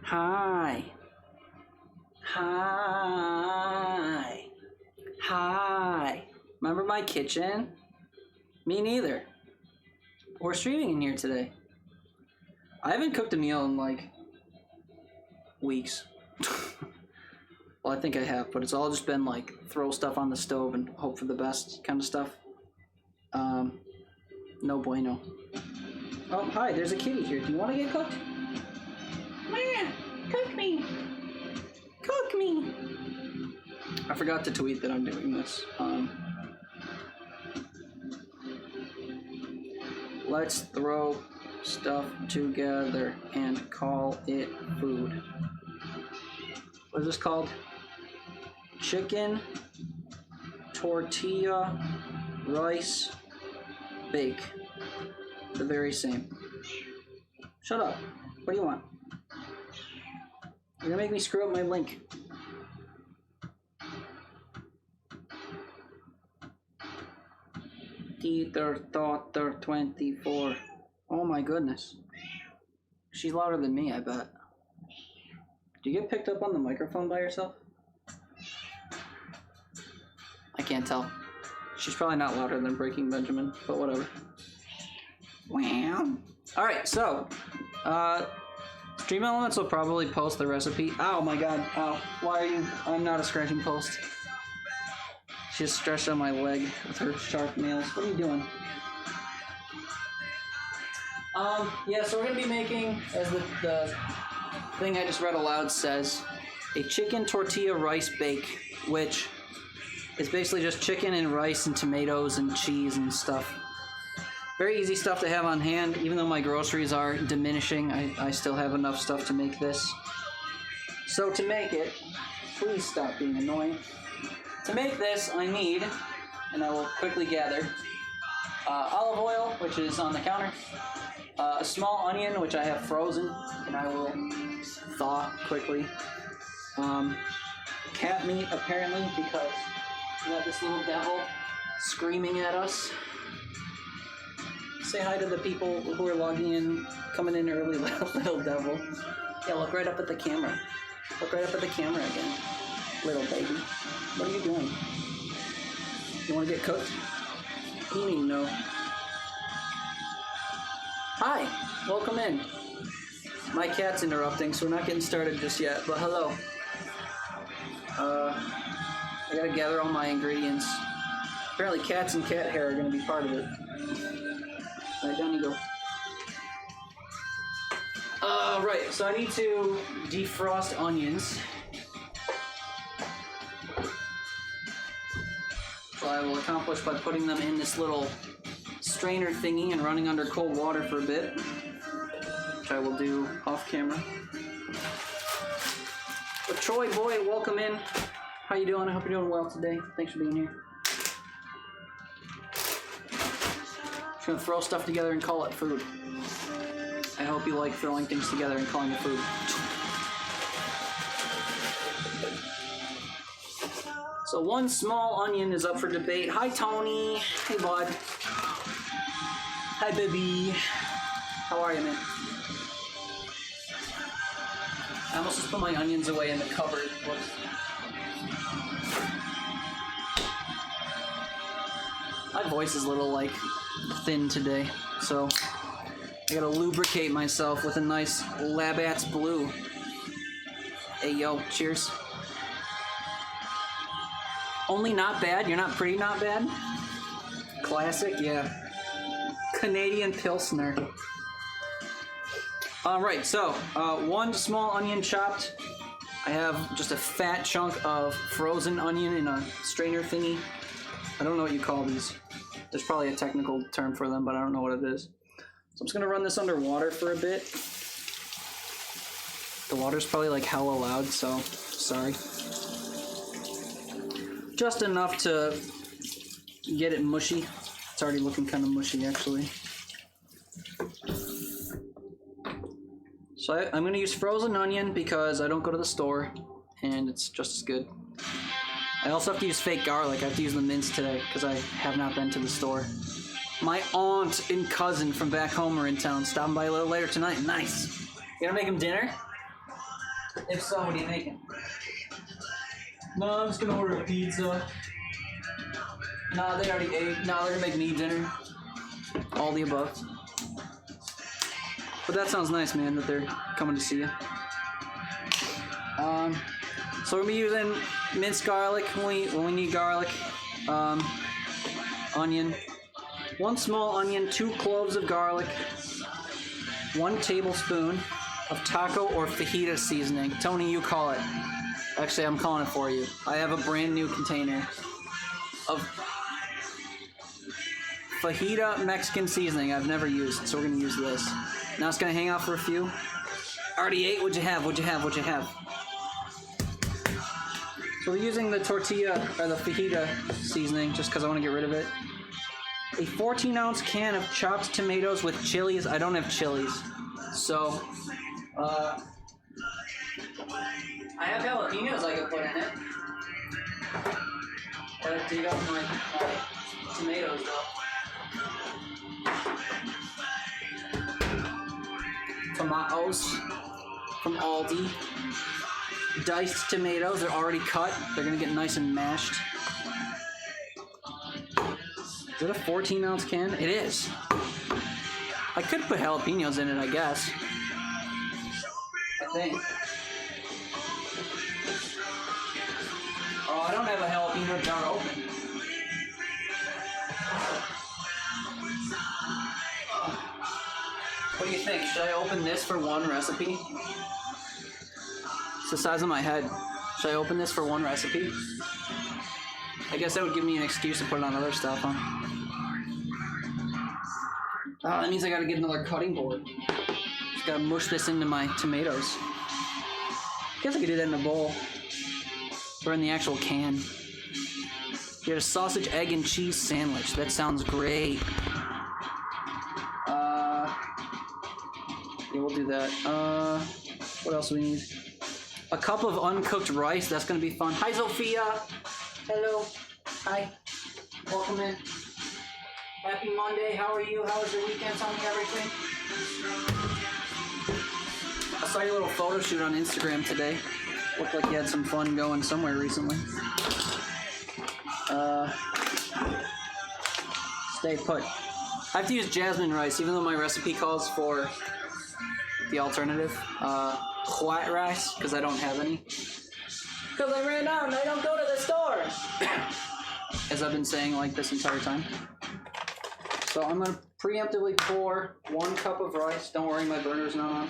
Hi. Hi. Hi. Remember my kitchen? Me neither. We're streaming in here today. I haven't cooked a meal in like weeks. Well, I think I have, but it's all just been like throw stuff on the stove and hope for the best kind of stuff. No bueno. Oh, hi, there's a kitty here. Do you want to get cooked? Man, cook me. Cook me. I forgot to tweet that I'm doing this. Let's throw stuff together and call it food. What is this called? Chicken Tortilla Rice Bake. The very same. Shut up. What do you want? You're gonna make me screw up my link. Teet 24. Oh my goodness. She's louder than me, I bet. Do you get picked up on the microphone by yourself? I can't tell. She's probably not louder than Breaking Benjamin, but whatever. Wow. Alright, so, Stream Elements will probably post the recipe. Oh my god, ow. Why are you? I'm not a scratching post. She just stretched on my leg with her sharp nails. What are you doing? Yeah, so we're gonna be making, as the thing I just read aloud says, a chicken tortilla rice bake, which is basically just chicken and rice and tomatoes and cheese and stuff. Very easy stuff to have on hand. Even though my groceries are diminishing, I still have enough stuff to make this. So to make it, please stop being annoying. To make this, I need, and I will quickly gather, olive oil, which is on the counter, a small onion, which I have frozen, and I will thaw quickly. Cat meat, apparently, because we got this little devil screaming at us. Say hi to the people who are logging in, coming in early, little devil. Yeah, look right up at the camera. Look right up at the camera again, little baby. What are you doing? You want to get cooked? What do you mean, no? Hi, welcome in. My cat's interrupting, so we're not getting started just yet, but hello. I gotta gather all my ingredients. Apparently cats and cat hair are gonna be part of it. Alright, down you go. Right, so I need to defrost onions. So I will accomplish by putting them in this little strainer thingy and running under cold water for a bit, which I will do off camera. But Troy, boy, welcome in. How you doing? I hope you're doing well today. Thanks for being here. Just gonna throw stuff together and call it food. I hope you like throwing things together and calling it food. So one small onion is up for debate. Hi, Tony. Hey, bud. Hi, baby. How are you, man? I almost just put my onions away in the cupboard. Whoops. My voice is a little, like, thin today, so I gotta lubricate myself with a nice Labatt's Blue. Hey, yo, cheers. Only not bad? You're not pretty not bad? Classic, yeah. Canadian Pilsner. Alright, so, one small onion chopped. I have just a fat chunk of frozen onion in a strainer thingy. I don't know what you call these. There's probably a technical term for them, but I don't know what it is. So I'm just gonna run this under water for a bit. The water's probably like hella loud, so sorry. Just enough to get it mushy. It's already looking kind of mushy, actually. So I'm gonna use frozen onion because I don't go to the store, and it's just as good. I also have to use fake garlic. I have to use the minced today because I have not been to the store. My aunt and cousin from back home are in town, stopping by a little later tonight. Nice. You gonna make them dinner? If so, what are you making? No, I'm just gonna order a pizza. Nah, they already ate. Nah, they're gonna make me dinner. All the above. But that sounds nice, man, that they're coming to see you. So we're gonna be using minced garlic when we need garlic. Onion. 1 small onion, 2 cloves of garlic, 1 tablespoon of taco or fajita seasoning. Tony, you call it. Actually, I'm calling it for you. I have a brand new container of fajita Mexican seasoning I've never used, so we're gonna use this. Now it's gonna hang out for a few. Already ate. What'd you have? What'd you have? What'd you have? So we're using the tortilla or the fajita seasoning just because I want to get rid of it. A 14-ounce can of chopped tomatoes with chilies. I don't have chilies, so I have jalapenos I could put in it. Gotta dig up my tomatoes though. Tomatoes from Aldi. Diced tomatoes. They're already cut. They're gonna get nice and mashed. Is it a 14-ounce can? It is. I could put jalapenos in it, I guess. I think. Oh, I don't have a jalapeno jar open. What do you think? Should I open this for one recipe? It's the size of my head. Should I open this for one recipe? I guess that would give me an excuse to put it on other stuff, huh? Oh, that means I gotta get another cutting board. Just gotta mush this into my tomatoes. Guess I could do that in a bowl. Or in the actual can. Get a sausage, egg, and cheese sandwich. That sounds great. Yeah, we'll do that. What else do we need? A cup of uncooked rice. That's gonna be fun. Hi, Sophia. Hello. Hi. Welcome in. Happy Monday. How are you? How was your weekend? Tell me everything. I saw your little photo shoot on Instagram today. Looked like you had some fun going somewhere recently. Stay put. I have to use jasmine rice, even though my recipe calls for the alternative, white rice, because I don't have any. Because I ran out and I don't go to the store! As I've been saying like this entire time. So I'm going to preemptively pour 1 cup of rice. Don't worry, my burner's not on.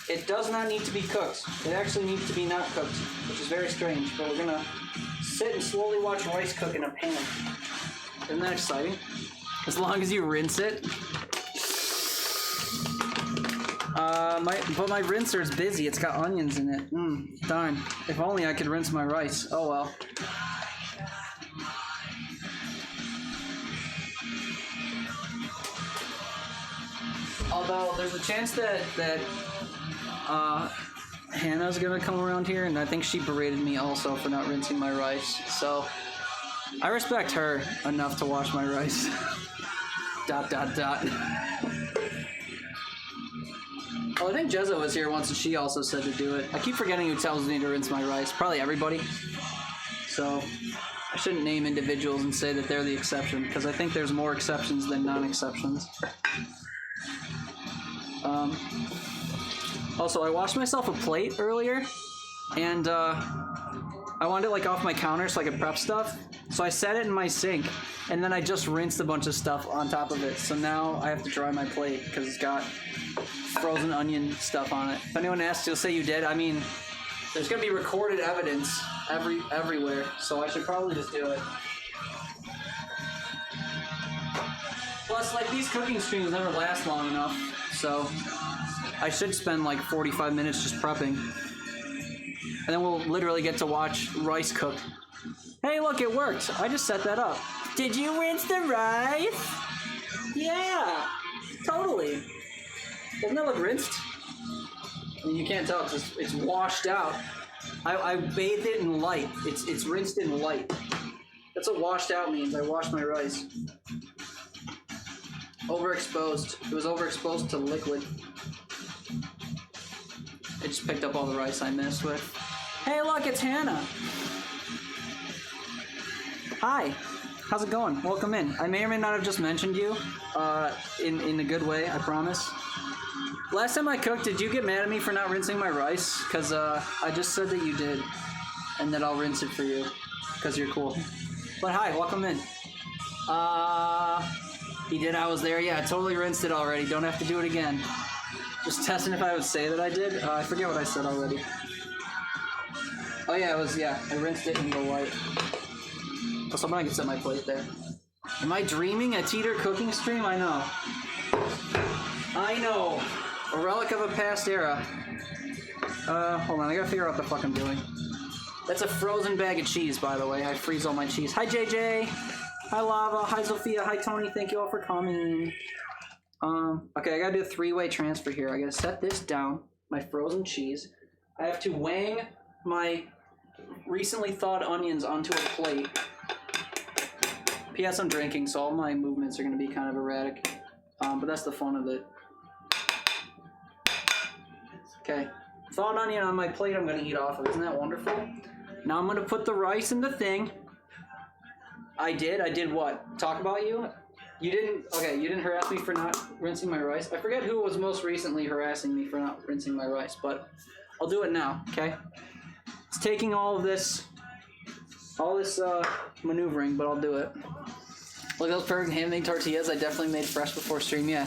It does not need to be cooked. It actually needs to be not cooked, which is very strange. But we're going to sit and slowly watch rice cook in a pan. Isn't that exciting? As long as you rinse it. But my rinser is busy. It's got onions in it. Darn. If only I could rinse my rice. Oh well. Although there's a chance that Hannah's gonna come around here, and I think she berated me also for not rinsing my rice. So I respect her enough to wash my rice. ... Oh, I think Jezza was here once and she also said to do it. I keep forgetting who tells me to rinse my rice. Probably everybody. So I shouldn't name individuals and say that they're the exception, because I think there's more exceptions than non-exceptions. Also, I washed myself a plate earlier, and I wanted it like off my counter so I could prep stuff. So I set it in my sink, and then I just rinsed a bunch of stuff on top of it. So now I have to dry my plate because it's got frozen onion stuff on it. If anyone asks, you'll say you did. I mean, there's gonna be recorded evidence everywhere, so I should probably just do it. Plus, like, these cooking streams never last long enough, so I should spend like 45 minutes just prepping. And then we'll literally get to watch rice cook. Hey, look, it worked. I just set that up. Did you rinse the rice? Yeah, totally. Doesn't that look rinsed? I mean, you can't tell because it's washed out. I bathed it in light. It's rinsed in light. That's what washed out means. I washed my rice. overexposed. It was overexposed to liquid. It just picked up all the rice I messed with. Hey, look, it's Hannah. Hi. How's it going? Welcome in. I may or may not have just mentioned you, in a good way, I promise. Last time I cooked, did you get mad at me for not rinsing my rice? Because I just said that you did, and that I'll rinse it for you, because you're cool. But hi, welcome in. He did, I was there. Yeah, I totally rinsed it already. Don't have to do it again. Just testing if I would say that I did. I forget what I said already. Oh yeah, I rinsed it in the white. Oh, somebody can set my plate there. Am I dreaming a Teeter cooking stream? I know. I know. A relic of a past era. Hold on, I gotta figure out what the fuck I'm doing. That's a frozen bag of cheese, by the way. I freeze all my cheese. Hi, JJ. Hi, Lava. Hi, Sophia. Hi, Tony. Thank you all for coming. Okay, I gotta do a three-way transfer here. I gotta set this down, my frozen cheese. I have to wang my recently thawed onions onto a plate. P.S. I'm drinking, so all my movements are gonna be kind of erratic. But that's the fun of it. Okay, thawed onion on my plate I'm gonna eat off of. Isn't that wonderful? Now I'm gonna put the rice in the thing. I did what? Talk about you? You didn't harass me for not rinsing my rice. I forget who was most recently harassing me for not rinsing my rice, but I'll do it now, okay? It's taking all this maneuvering, but I'll do it. Look at those perfect handmade tortillas I definitely made fresh before stream, yeah.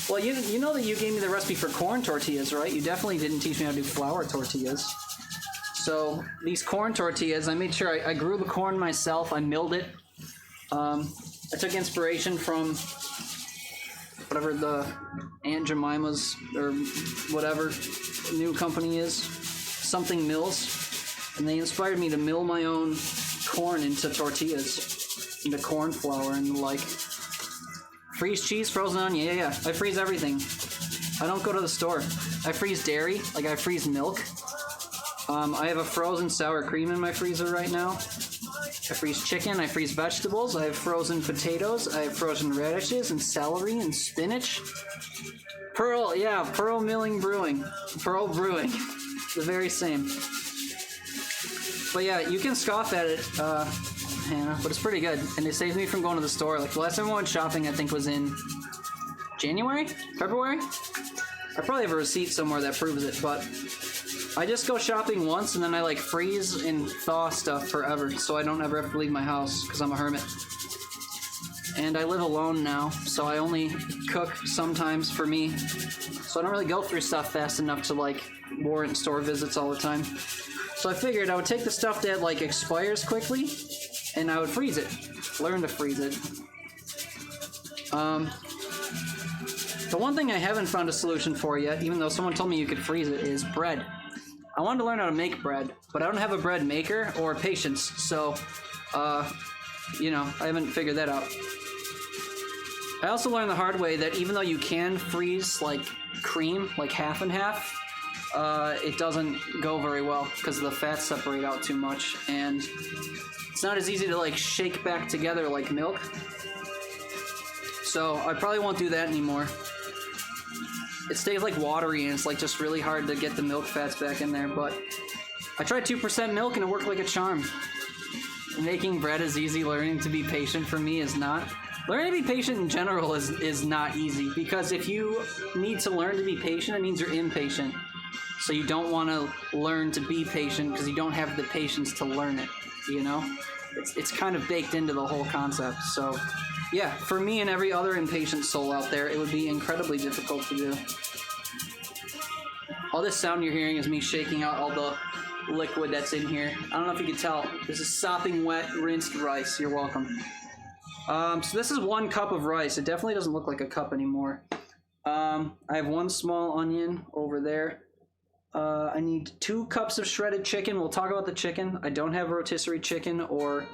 Well, you know that you gave me the recipe for corn tortillas, right? You definitely didn't teach me how to do flour tortillas. So these corn tortillas, I made sure I grew the corn myself. I milled it. I took inspiration from whatever the Aunt Jemima's or whatever new company is, something mills, and they inspired me to mill my own corn into tortillas, into corn flour and the like. Freeze cheese, frozen onion, yeah. I freeze everything. I don't go to the store. I freeze dairy, like I freeze milk. I have a frozen sour cream in my freezer right now. I freeze chicken, I freeze vegetables, I have frozen potatoes, I have frozen radishes and celery and spinach. Pearl Milling Brewing. Pearl Brewing. The very same. But yeah, you can scoff at it, Hannah, but it's pretty good. And it saves me from going to the store. Like, the last time I went shopping, I think, was in January? February? I probably have a receipt somewhere that proves it, but I just go shopping once, and then I, like, freeze and thaw stuff forever, so I don't ever have to leave my house, because I'm a hermit. And I live alone now, so I only cook sometimes for me. So I don't really go through stuff fast enough to, like, warrant store visits all the time. So I figured I would take the stuff that, like, expires quickly, and I would freeze it. Learn to freeze it. The one thing I haven't found a solution for yet, even though someone told me you could freeze it, is bread. I wanted to learn how to make bread, but I don't have a bread maker or patience, so, you know, I haven't figured that out. I also learned the hard way that even though you can freeze, like, cream, like half and half, it doesn't go very well because the fats separate out too much, and it's not as easy to, like, shake back together like milk. So I probably won't do that anymore. It stays, like, watery, and it's, like, just really hard to get the milk fats back in there, but I tried 2% milk, and it worked like a charm. Making bread is easy. Learning to be patient for me is not. Learning to be patient in general is not easy, because if you need to learn to be patient, it means you're impatient. So you don't want to learn to be patient because you don't have the patience to learn it, you know? It's kind of baked into the whole concept. So, yeah, for me and every other impatient soul out there, it would be incredibly difficult to do. All this sound you're hearing is me shaking out all the liquid that's in here. I don't know if you can tell. This is sopping wet, rinsed rice. You're welcome. So this is 1 cup of rice. It definitely doesn't look like a cup anymore. I have 1 small onion over there. I need 2 cups of shredded chicken. We'll talk about the chicken. I don't have rotisserie chicken or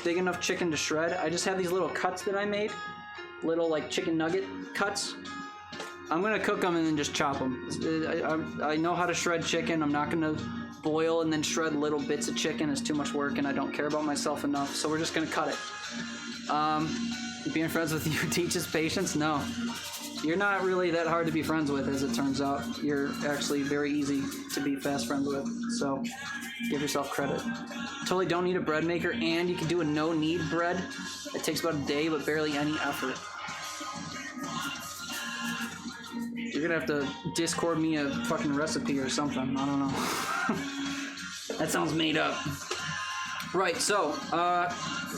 big enough chicken to shred. I just have these little cuts that I made. Little, like, chicken nugget cuts. I'm going to cook them and then just chop them. I know how to shred chicken. I'm not going to boil and then shred little bits of chicken. It's too much work, and I don't care about myself enough. So we're just going to cut it. Being friends with you teaches patience? No. You're not really that hard to be friends with, as it turns out. You're actually very easy to be fast friends with, so give yourself credit. Totally don't need a bread maker, and you can do a no-knead bread. It takes about a day, but barely any effort. You're gonna have to Discord me a fucking recipe or something. I don't know. That sounds made up. Right, so,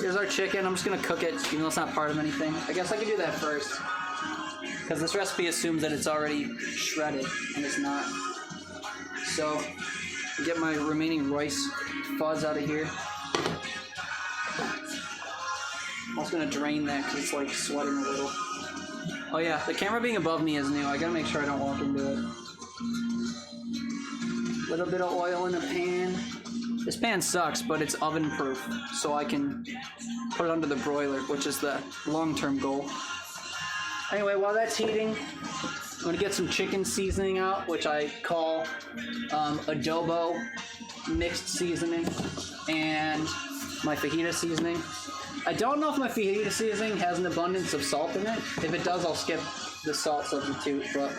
here's our chicken. I'm just gonna cook it, even though it's not part of anything. I guess I could do that first, because this recipe assumes that it's already shredded, and it's not. So, get my remaining rice fuzz out of here. I'm also gonna drain that, because it's like sweating a little. Oh yeah, the camera being above me is new. I gotta make sure I don't walk into it. Little bit of oil in a pan. This pan sucks, but it's oven proof, so I can put it under the broiler, which is the long-term goal. Anyway, while that's heating, I'm gonna get some chicken seasoning out, which I call adobo mixed seasoning, and my fajita seasoning. I don't know if my fajita seasoning has an abundance of salt in it. If it does, I'll skip the salt substitute, but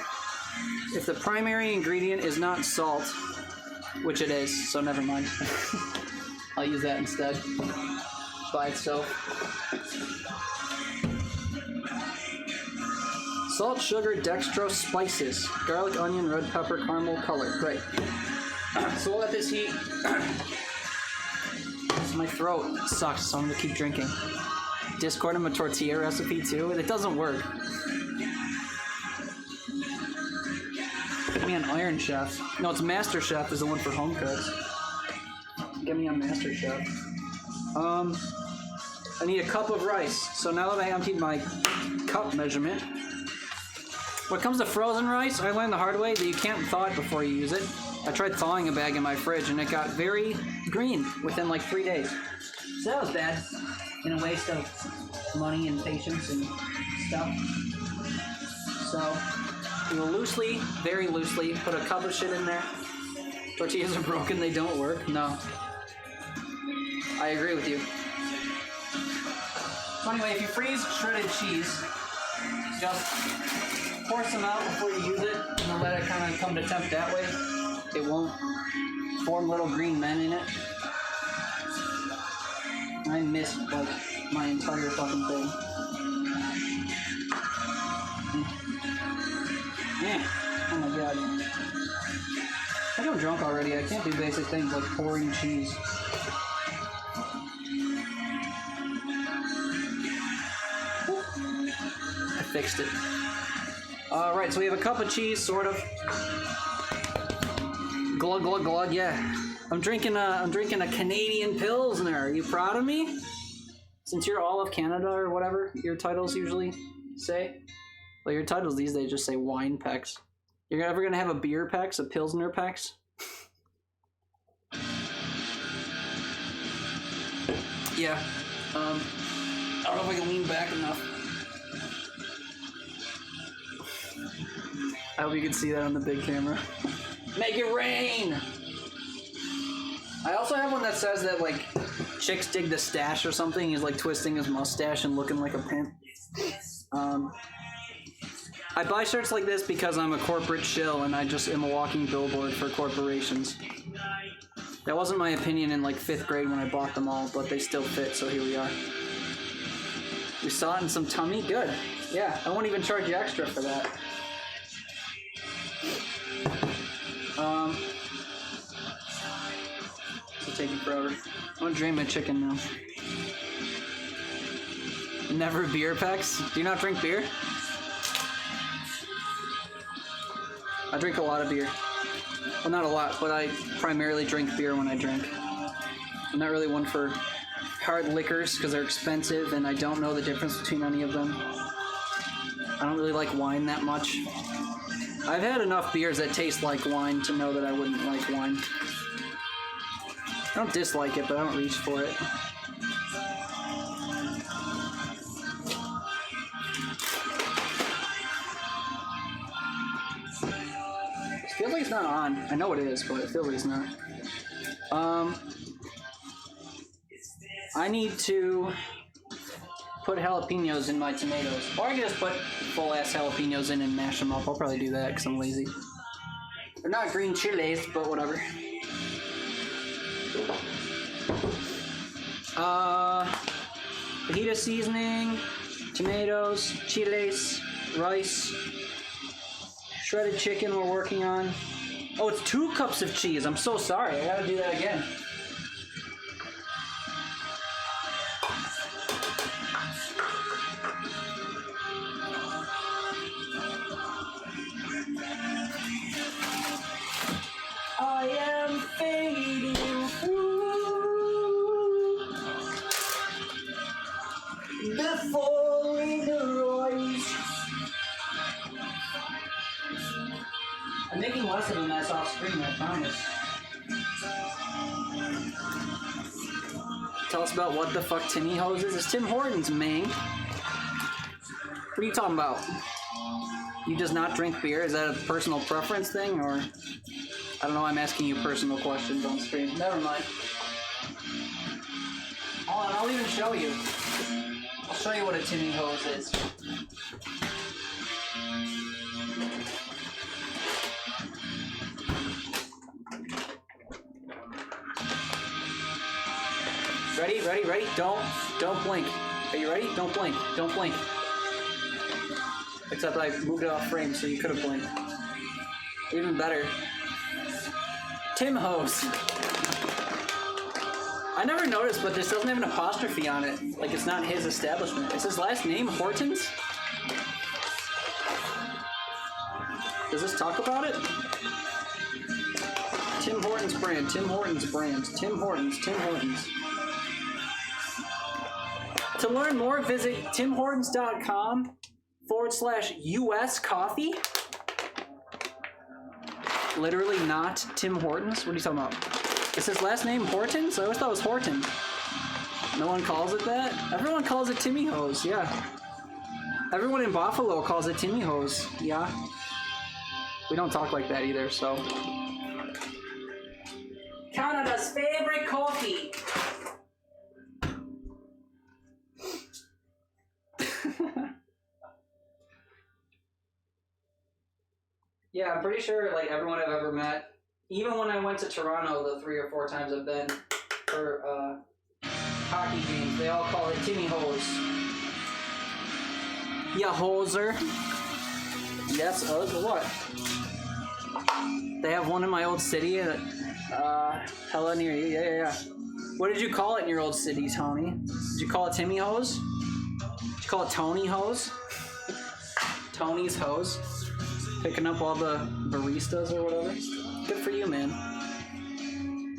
if the primary ingredient is not salt, which it is, so never mind. I'll use that instead by itself. Salt, sugar, dextrose, spices, garlic, onion, red pepper, caramel, color. Great. So we'll let this heat. My throat sucks, so I'm gonna keep drinking. Discord him a tortilla recipe too. It doesn't work. Get me on Iron Chef. No, it's Master Chef is the one for home cooks. Get me on Master Chef. I need a cup of rice. So now that I emptied my cup measurement, when it comes to frozen rice, I learned the hard way that you can't thaw it before you use it. I tried thawing a bag in my fridge and it got very green within like 3 days. So that was bad. And a waste of money and patience and stuff. So we will loosely, very loosely, put a cup of shit in there. Tortillas are broken, they don't work. No. I agree with you. So anyway, if you freeze shredded cheese, just pour some out before you use it and let it kind of come to temp that way. It won't form little green men in it. I missed like my entire fucking thing. Yeah. Oh my god. I think I'm drunk already. I can't do basic things like pouring cheese. I fixed it. Alright, so we have a cup of cheese, sort of. Glug glug glug, yeah. I'm drinking a Canadian Pilsner. Are you proud of me? Since you're all of Canada or whatever your titles usually say. Well, your titles these days just say wine pecks. You're ever gonna have a beer pecs, a Pilsner pecs? Yeah. I don't know if I can lean back enough. I hope you can see that on the big camera. Make it rain! I also have one that says that, like, chicks dig the stash or something. He's, like, twisting his mustache and looking like a pimp. I buy shirts like this because I'm a corporate shill and I just am a walking billboard for corporations. That wasn't my opinion in, like, 5th grade when I bought them all, but they still fit, so here we are. We saw it in some tummy? Good. Yeah, I won't even charge you extra for that. It's taking forever. I'm gonna drain my chicken now. Never beer packs? Do you not drink beer? I drink a lot of beer. Well, not a lot, but I primarily drink beer when I drink. I'm not really one for hard liquors because they're expensive and I don't know the difference between any of them. I don't really like wine that much. I've had enough beers that taste like wine to know that I wouldn't like wine. I don't dislike it, but I don't reach for it. It feels like it's not on. I know it is, but it feels like it's not. I need to put jalapenos in my tomatoes. Or I can just put full-ass jalapenos in and mash them up. I'll probably do that because I'm lazy. They're not green chilies, but whatever. Fajita seasoning, tomatoes, chiles, rice, shredded chicken we're working on. Oh, it's 2 cups of cheese. I'm so sorry. I gotta do that again. I am fading through before the rise. I'm making less of a mess off screen, I promise. Tell us about what the fuck Timmy Hose is. It's Tim Hortons, man. What are you talking about? You does not drink beer? Is that a personal preference thing, or? I don't know, I'm asking you personal questions on screen. Never mind. Hold on, I'll even show you. I'll show you what a Timmy Hose is. Ready? Ready? Ready? Don't blink. Are you ready? Don't blink. Don't blink. Except I moved it off frame, so you could have blinked. Even better. Tim Hose. I never noticed, but this doesn't have an apostrophe on it. Like, it's not his establishment. Is his last name Hortons? Does this talk about it? Tim Hortons brand, Tim Hortons brand, Tim Hortons, Tim Hortons. To learn more, visit timhortons.com/US coffee. Literally not Tim Hortons? What are you talking about? Is his last name Hortons? I always thought it was Horton. No one calls it that? Everyone calls it Timmy Hose, yeah. Everyone in Buffalo calls it Timmy Hose, yeah. We don't talk like that either, so. Canada's favorite coffee. Yeah, I'm pretty sure like everyone I've ever met, even when I went to Toronto the 3 or 4 times I've been for hockey games, they all call it Timmy Hose. Yeah, hoser. Yes, what? They have one in my old city, hella near you. Yeah. What did you call it in your old city, Tony? Did you call it Timmy Hose? Did you call it Tony Hose? Tony's Hose? Picking up all the baristas or whatever. Good for you, man.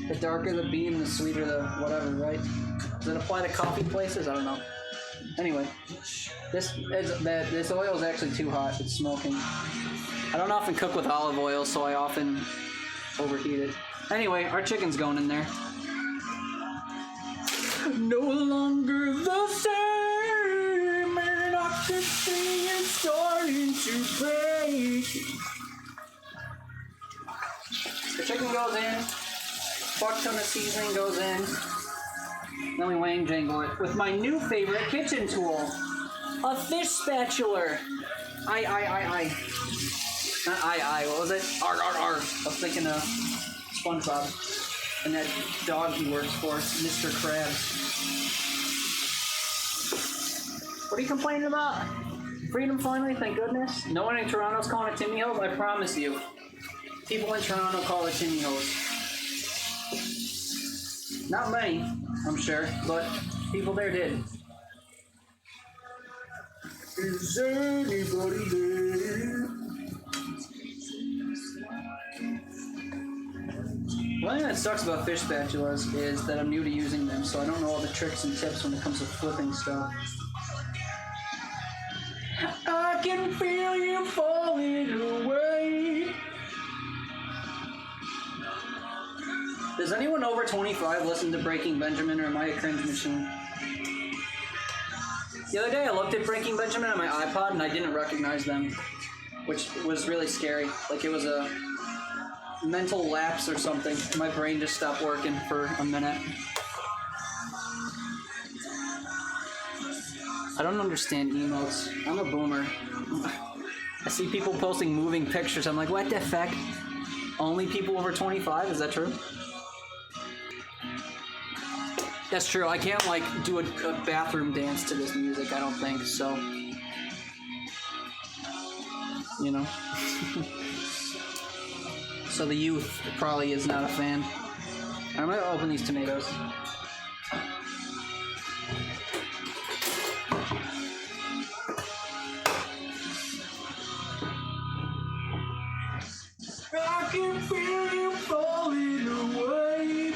The darker the bean, the sweeter the whatever, right? Does it apply to coffee places? I don't know. Anyway, this oil is actually too hot. It's smoking. I don't often cook with olive oil, so I often overheat it. Anyway, our chicken's going in there. No longer the same, and I can see it starting to break. The chicken goes in, fuck ton of seasoning goes in, then we wang jangle it with my new favorite kitchen tool, a fish spatula. What was it? Arr. I was thinking of SpongeBob and that dog he works for, Mr. Krabs. What are you complaining about? Freedom finally, thank goodness. No one in Toronto's calling it Timmy Hose, I promise you. People in Toronto call it Timmy Hose. Not many, I'm sure, but people there did. Is anybody there? One thing that sucks about fish spatulas is that I'm new to using them, so I don't know all the tricks and tips when it comes to flipping stuff. I can feel you falling away. Does anyone over 25 listen to Breaking Benjamin, or am I a cringe machine? The other day I looked at Breaking Benjamin on my iPod and I didn't recognize them, which was really scary. Like it was a mental lapse or something. My brain just stopped working for a minute. I don't understand emotes. I'm a boomer. I see people posting moving pictures. I'm like, what the fuck? Only people over 25? Is that true? That's true. I can't like do a bathroom dance to this music. I don't think so. You know. So the youth probably is not a fan. I'm gonna open these tomatoes. I can feel you falling away.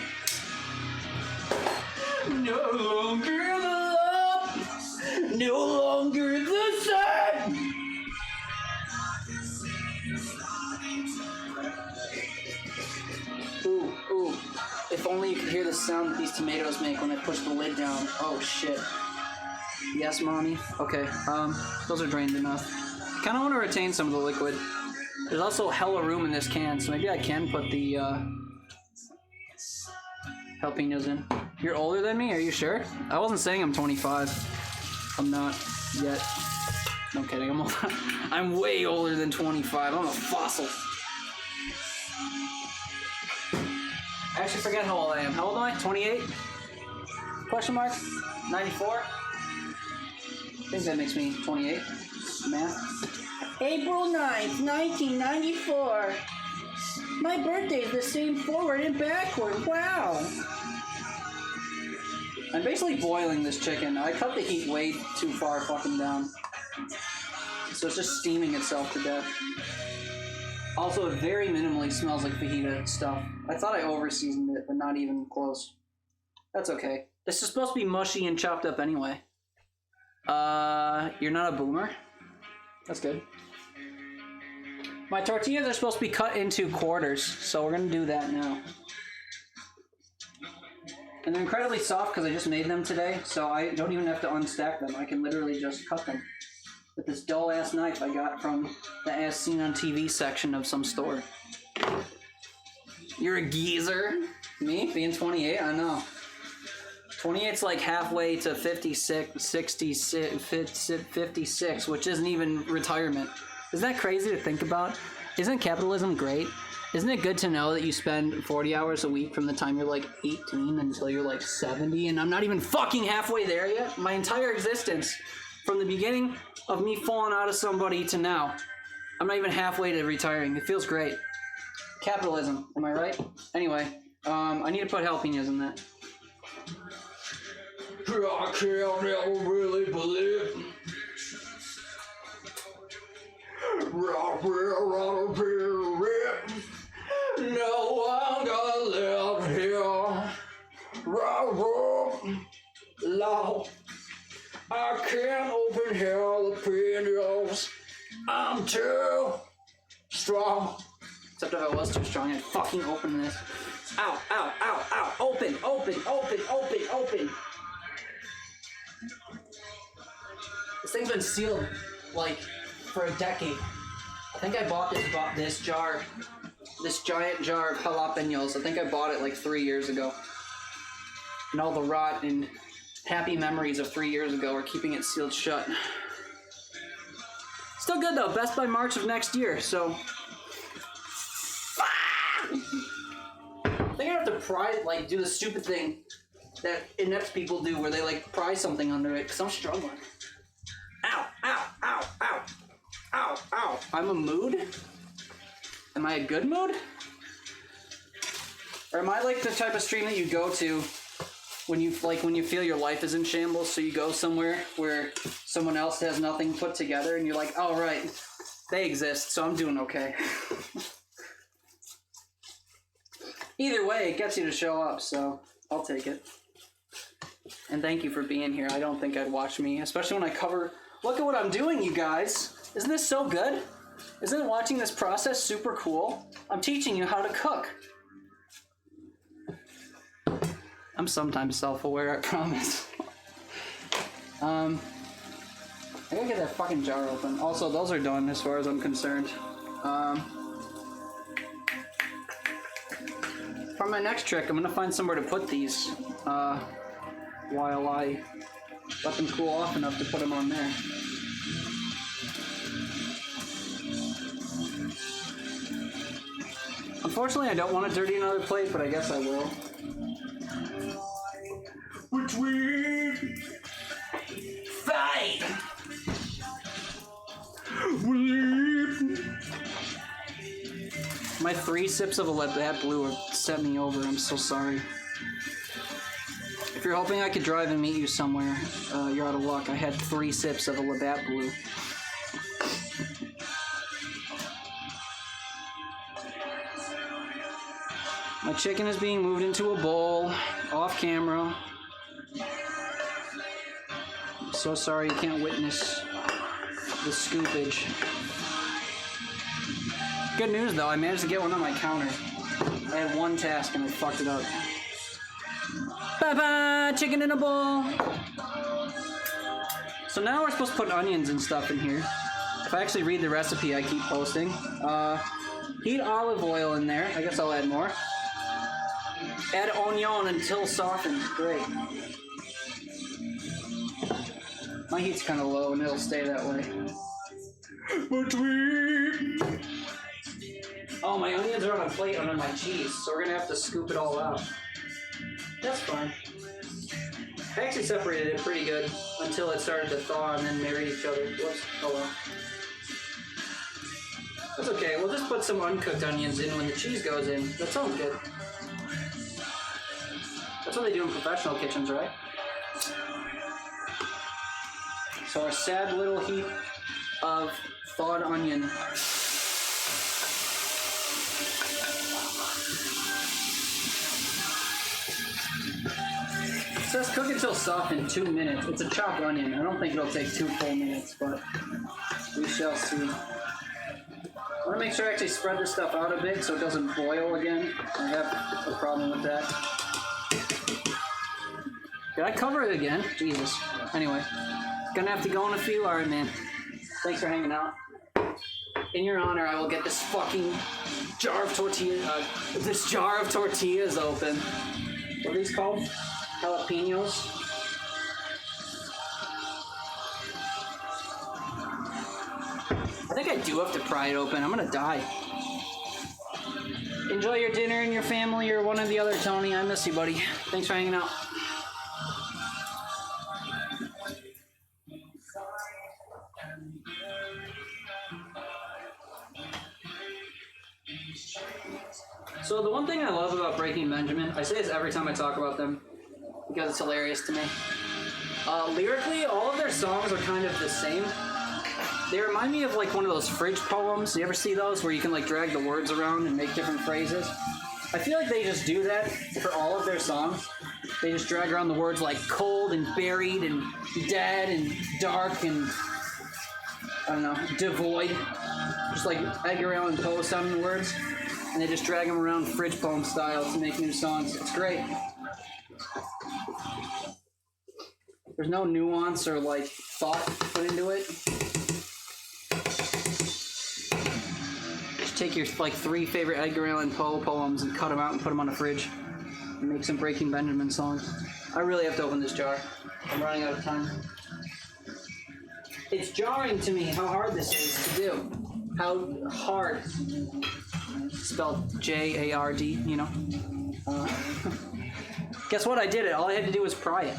No longer the love, no longer the sun. Ooh, ooh. If only you could hear the sound that these tomatoes make when I push the lid down. Oh shit. Yes, mommy? Okay, those are drained enough. Kinda wanna retain some of the liquid. There's also hella room in this can, so maybe I can put the, jalapenos in. You're older than me? Are you sure? I wasn't saying I'm 25. I'm not yet. No kidding. I'm way older than 25. I'm a fossil. I actually forget how old I am. How old am I? 28? Question mark? 94? I think that makes me 28. Math. April 9th, 1994. My birthday is the same forward and backward. Wow. I'm basically boiling this chicken. I cut the heat way too far fucking down. So it's just steaming itself to death. Also, it very minimally smells like fajita stuff. I thought I over-seasoned it, but not even close. That's okay. This is supposed to be mushy and chopped up anyway. You're not a boomer? That's good. My tortillas are supposed to be cut into quarters, so we're gonna do that now. And they're incredibly soft because I just made them today, so I don't even have to unstack them. I can literally just cut them with this dull-ass knife I got from the As Seen on TV section of some store. You're a geezer? Me? Being 28? I know. 28's like halfway to 56, which isn't even retirement. Isn't that crazy to think about? Isn't capitalism great? Isn't it good to know that you spend 40 hours a week from the time you're like 18 until you're like 70, and I'm not even fucking halfway there yet? My entire existence, from the beginning of me falling out of somebody to now, I'm not even halfway to retiring. It feels great. Capitalism, am I right? Anyway, I need to put jalapenos in that. I can't never really believe. No longer live here. Law. I can't open jalapenos. I'm too strong. Except if I was too strong, I'd fucking open this. Ow, ow, ow, ow. Open, open, open, open, open. This thing's been sealed, like, for a decade. I think I bought this giant jar of jalapenos. I think I bought it like 3 years ago. And all the rot and happy memories of 3 years ago are keeping it sealed shut. Still good though, best by March of next year, so. I think I have to pry, like, do the stupid thing that inept people do where they, like, pry something under it, because I'm struggling. Ow, ow, ow, ow, ow, ow. I'm a mood? Am I a good mood? Or am I like the type of stream that you go to when you feel your life is in shambles, so you go somewhere where someone else has nothing put together and you're like, oh right, they exist, so I'm doing okay. Either way, it gets you to show up, so I'll take it. And thank you for being here. I don't think I'd watch me, especially when I cover... Look at what I'm doing, you guys. Isn't this so good? Isn't watching this process super cool? I'm teaching you how to cook. I'm sometimes self-aware, I promise. I gotta get that fucking jar open. Also, those are done as far as I'm concerned. For my next trick, I'm gonna find somewhere to put these while I let them cool off enough to put them on there. Unfortunately, I don't want to dirty another plate, but I guess I will. Between fight. My 3 sips of a Labatt Blue set me over. I'm so sorry. If you're hoping I could drive and meet you somewhere, you're out of luck. I had 3 sips of a Labatt Blue. My chicken is being moved into a bowl, off camera. I'm so sorry you can't witness the scoopage. Good news though, I managed to get one on my counter. I had one task and I fucked it up. Bye-bye, chicken in a bowl. So now we're supposed to put onions and stuff in here. If I actually read the recipe I keep posting. Heat olive oil in there. I guess I'll add more. Add onion until softened. Great. My heat's kind of low and it'll stay that way. Oh, my onions are on a plate under my cheese, so we're gonna have to scoop it all out. That's fine. I actually separated it pretty good until it started to thaw and then marry each other. Whoops. Oh well. That's okay. We'll just put some uncooked onions in when the cheese goes in. That sounds good. That's what they do in professional kitchens, right? So our sad little heap of thawed onion. It says cook until soft in 2 minutes. It's a chopped onion. I don't think it'll take 2 full minutes, but we shall see. I want to make sure I actually spread this stuff out a bit so it doesn't boil again. I have a problem with that. Did I cover it again? Jesus. Anyway, gonna have to go in a few. Alright, man. Thanks for hanging out. In your honor, I will get this fucking jar of tortillas. This jar of tortillas open. What are these called? Jalapenos. I think I do have to pry it open. I'm gonna die. Enjoy your dinner and your family or one or the other, Tony. I miss you, buddy. Thanks for hanging out. So the one thing I love about Breaking Benjamin, I say this every time I talk about them because it's hilarious to me. Lyrically, all of their songs are kind of the same. They remind me of like one of those fridge poems. You ever see those where you can like drag the words around and make different phrases? I feel like they just do that for all of their songs. They just drag around the words like cold and buried and dead and dark and, I don't know, devoid. Just like Edgar Allan Poe sounding words. And they just drag them around fridge poem style to make new songs. It's great. There's no nuance or like thought put into it. Just take your like 3 favorite Edgar Allan Poe poems and cut them out and put them on a fridge and make some Breaking Benjamin songs. I really have to open this jar. I'm running out of time. It's jarring to me how hard this is to do. How hard. Spelled J-A-R-D, you know. Guess what? I did it. All I had to do was pry it.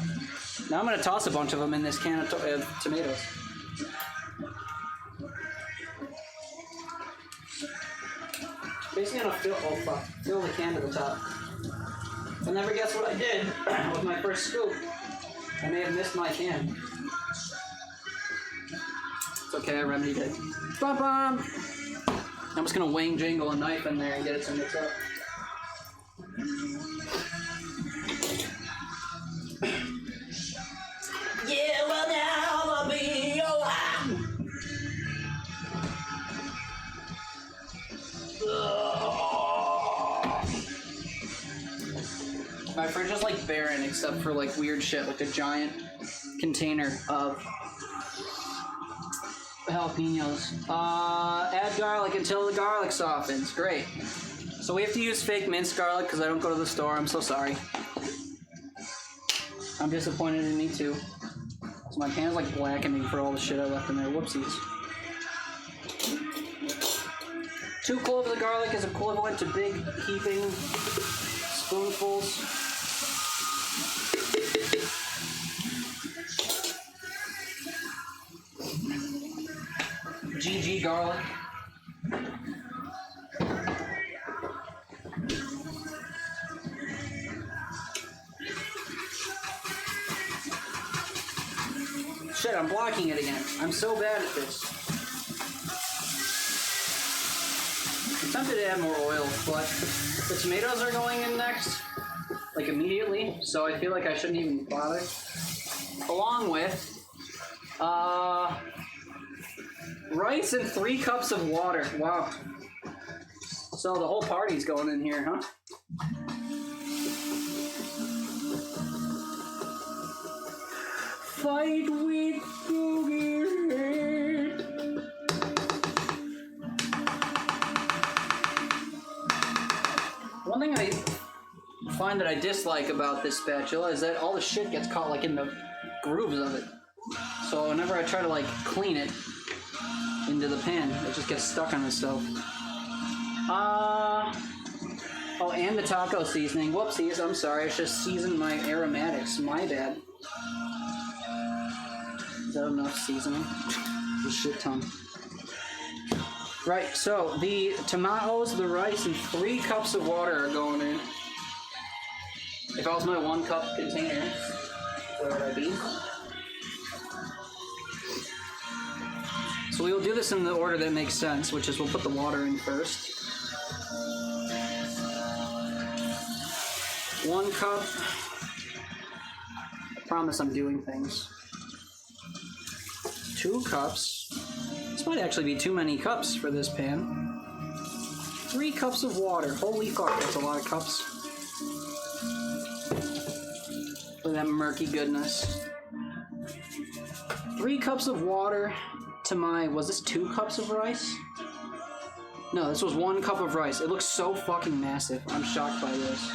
Now I'm going to toss a bunch of them in this can of tomatoes. Basically, I'm going to fill the can to the top. You'll never guess what I did with my first scoop. I may have missed my can. It's okay, I remedied it. Bum-bum! I'm just gonna wang jangle a knife in there and get it to mix up. Yeah, well now I'll be alive. My fridge is like barren except for like weird shit, like a giant container of jalapenos. Add garlic until the garlic softens. Great. So we have to use fake minced garlic because I don't go to the store. I'm so sorry. I'm disappointed in me too. So my pan's like blackening for all the shit I left in there. Whoopsies. 2 cloves of garlic is equivalent to big heaping spoonfuls. GG garlic. Shit, I'm blocking it again. I'm so bad at this. I'm tempted to add more oil, but the tomatoes are going in next, like immediately, so I feel like I shouldn't even bother. Along with rice and 3 cups of water. Wow. So the whole party's going in here, huh? Fight with Boogie. One thing I find that I dislike about this spatula is that all the shit gets caught like in the grooves of it. So whenever I try to like clean it into the pan, it just gets stuck on itself. Oh, and the taco seasoning. Whoopsies, I'm sorry. I should season my aromatics. My bad. Is that enough seasoning? It's a shit ton. Right, so the tomatoes, the rice, and 3 cups of water are going in. If I was my 1 cup container, where would I be? So we will do this in the order that makes sense, which is we'll put the water in first. 1 cup. I promise I'm doing things. 2 cups. This might actually be too many cups for this pan. 3 cups of water. Holy fuck, that's a lot of cups. Look at that murky goodness. 3 cups of water to my... Was this 2 cups of rice? No, this was 1 cup of rice. It looks so fucking massive. I'm shocked by this.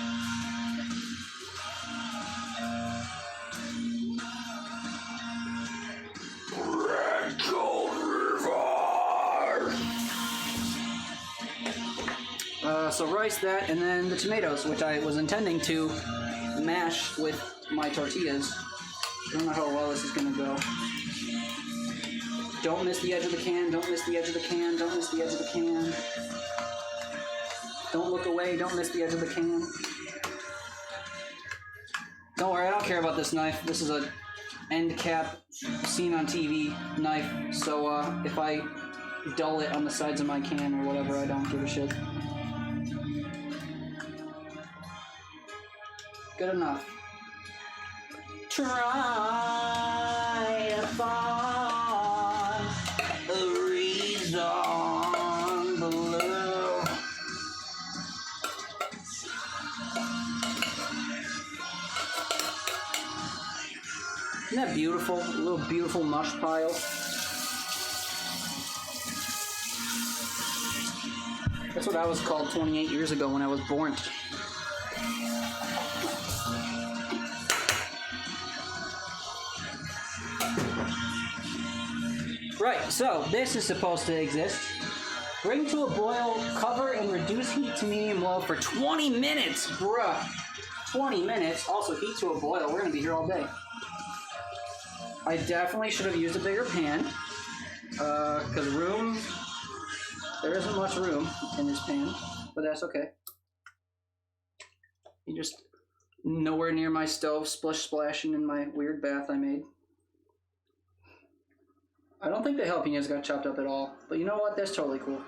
So rice, that, and then the tomatoes, which I was intending to mash with my tortillas. I don't know how well this is gonna go. Don't miss the edge of the can, don't miss the edge of the can, don't miss the edge of the can. Don't look away, don't miss the edge of the can. Don't worry, I don't care about this knife. This is a end cap, seen on TV knife, so if I dull it on the sides of my can or whatever, I don't give a shit. Good enough. Try to find the reason below. Isn't that beautiful? A little beautiful mush pile. That's what I was called 28 years ago when I was born. Right, so this is supposed to exist. Bring to a boil, cover, and reduce heat to medium-low for 20 minutes, bruh. 20 minutes. Also, heat to a boil. We're gonna be here all day. I definitely should have used a bigger pan, because there isn't much room in this pan, but that's okay. You just nowhere near my stove, splashing in my weird bath I made. I don't think the jalapenos got chopped up at all, but you know what? That's totally cool.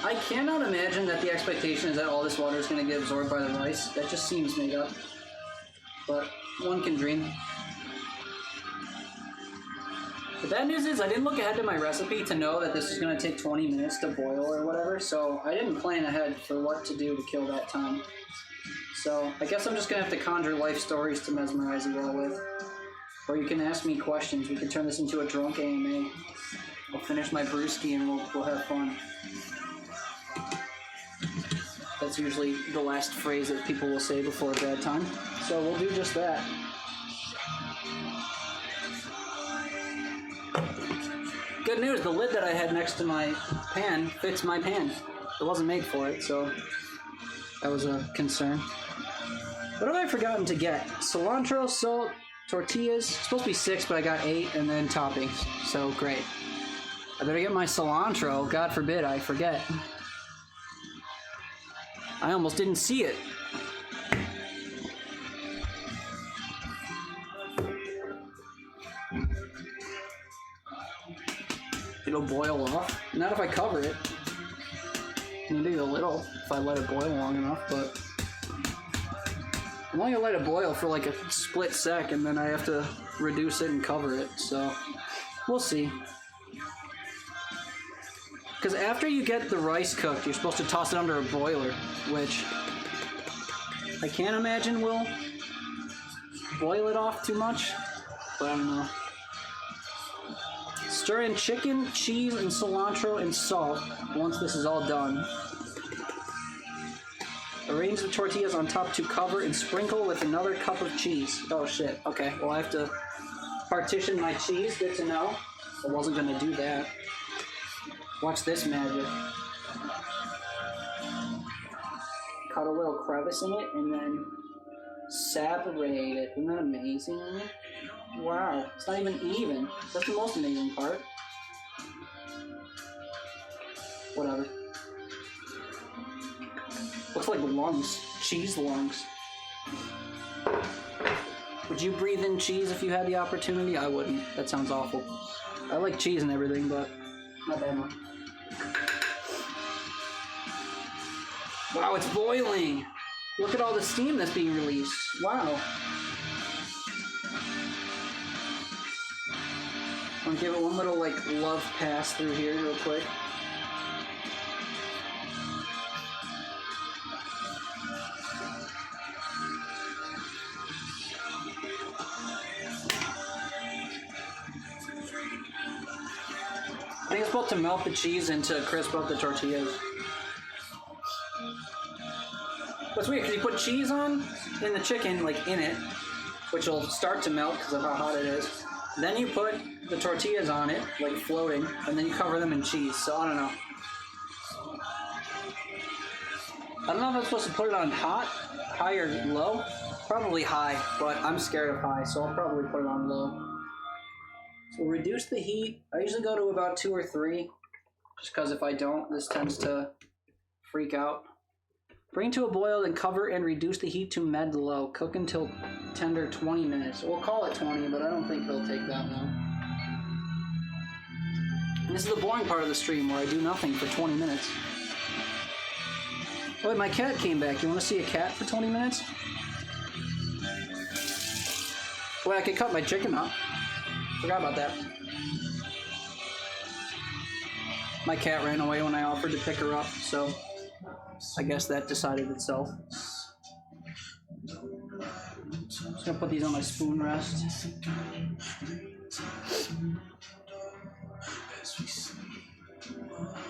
I cannot imagine that the expectation is that all this water is going to get absorbed by the rice. That just seems made up. But one can dream. The bad news is I didn't look ahead to my recipe to know that this was going to take 20 minutes to boil or whatever, so I didn't plan ahead for what to do to kill that time. So I guess I'm just going to have to conjure life stories to mesmerize you all with. Or you can ask me questions. We can turn this into a drunk AMA. I'll finish my brewski and we'll have fun. That's usually the last phrase that people will say before bedtime. So we'll do just that. Good news, the lid that I had next to my pan fits my pan. It wasn't made for it, so that was a concern. What have I forgotten to get? Cilantro, salt, tortillas. It's supposed to be 6, but I got 8, and then toppings. So great. I better get my cilantro. God forbid I forget. I almost didn't see it. It'll boil off. Not if I cover it. Maybe a little if I let it boil long enough, but I'm only gonna let it boil for like a split sec, and then I have to reduce it and cover it, so we'll see. Because after you get the rice cooked, you're supposed to toss it under a broiler, which I can't imagine will boil it off too much, but I don't know. Stir in chicken, cheese, and cilantro and salt once this is all done. Arrange the tortillas on top to cover and sprinkle with another cup of cheese. Oh shit, okay. Well, I have to partition my cheese, good to know. I wasn't gonna do that. Watch this magic. Cut a little crevice in it and then separate it. Isn't that amazing? Wow, it's not even even. That's the most amazing part. Whatever. Looks like lungs. Cheese lungs. Would you breathe in cheese if you had the opportunity? I wouldn't. That sounds awful. I like cheese and everything, but not that much. Wow, it's boiling! Look at all the steam that's being released. Wow. I'm gonna give it one little, like, love pass through here real quick. I think it's supposed to melt the cheese and to crisp up the tortillas. What's weird, because you put cheese on in the chicken, like in it, which will start to melt because of how hot it is. Then you put the tortillas on it, like floating, and then you cover them in cheese. So I don't know. I don't know if I'm supposed to put it on high or low. Probably high, but I'm scared of high, so I'll probably put it on low. So reduce the heat. I usually go to about 2 or 3, just because if I don't, this tends to freak out. Bring to a boil, then cover and reduce the heat to med-low. Cook until tender 20 minutes. We'll call it 20, but I don't think it'll take that long. And this is the boring part of the stream where I do nothing for 20 minutes. Oh, wait, my cat came back. You want to see a cat for 20 minutes? Wait, I could cut my chicken up. Forgot about that. My cat ran away when I offered to pick her up, so I guess that decided itself. Just gonna put these on my spoon rest.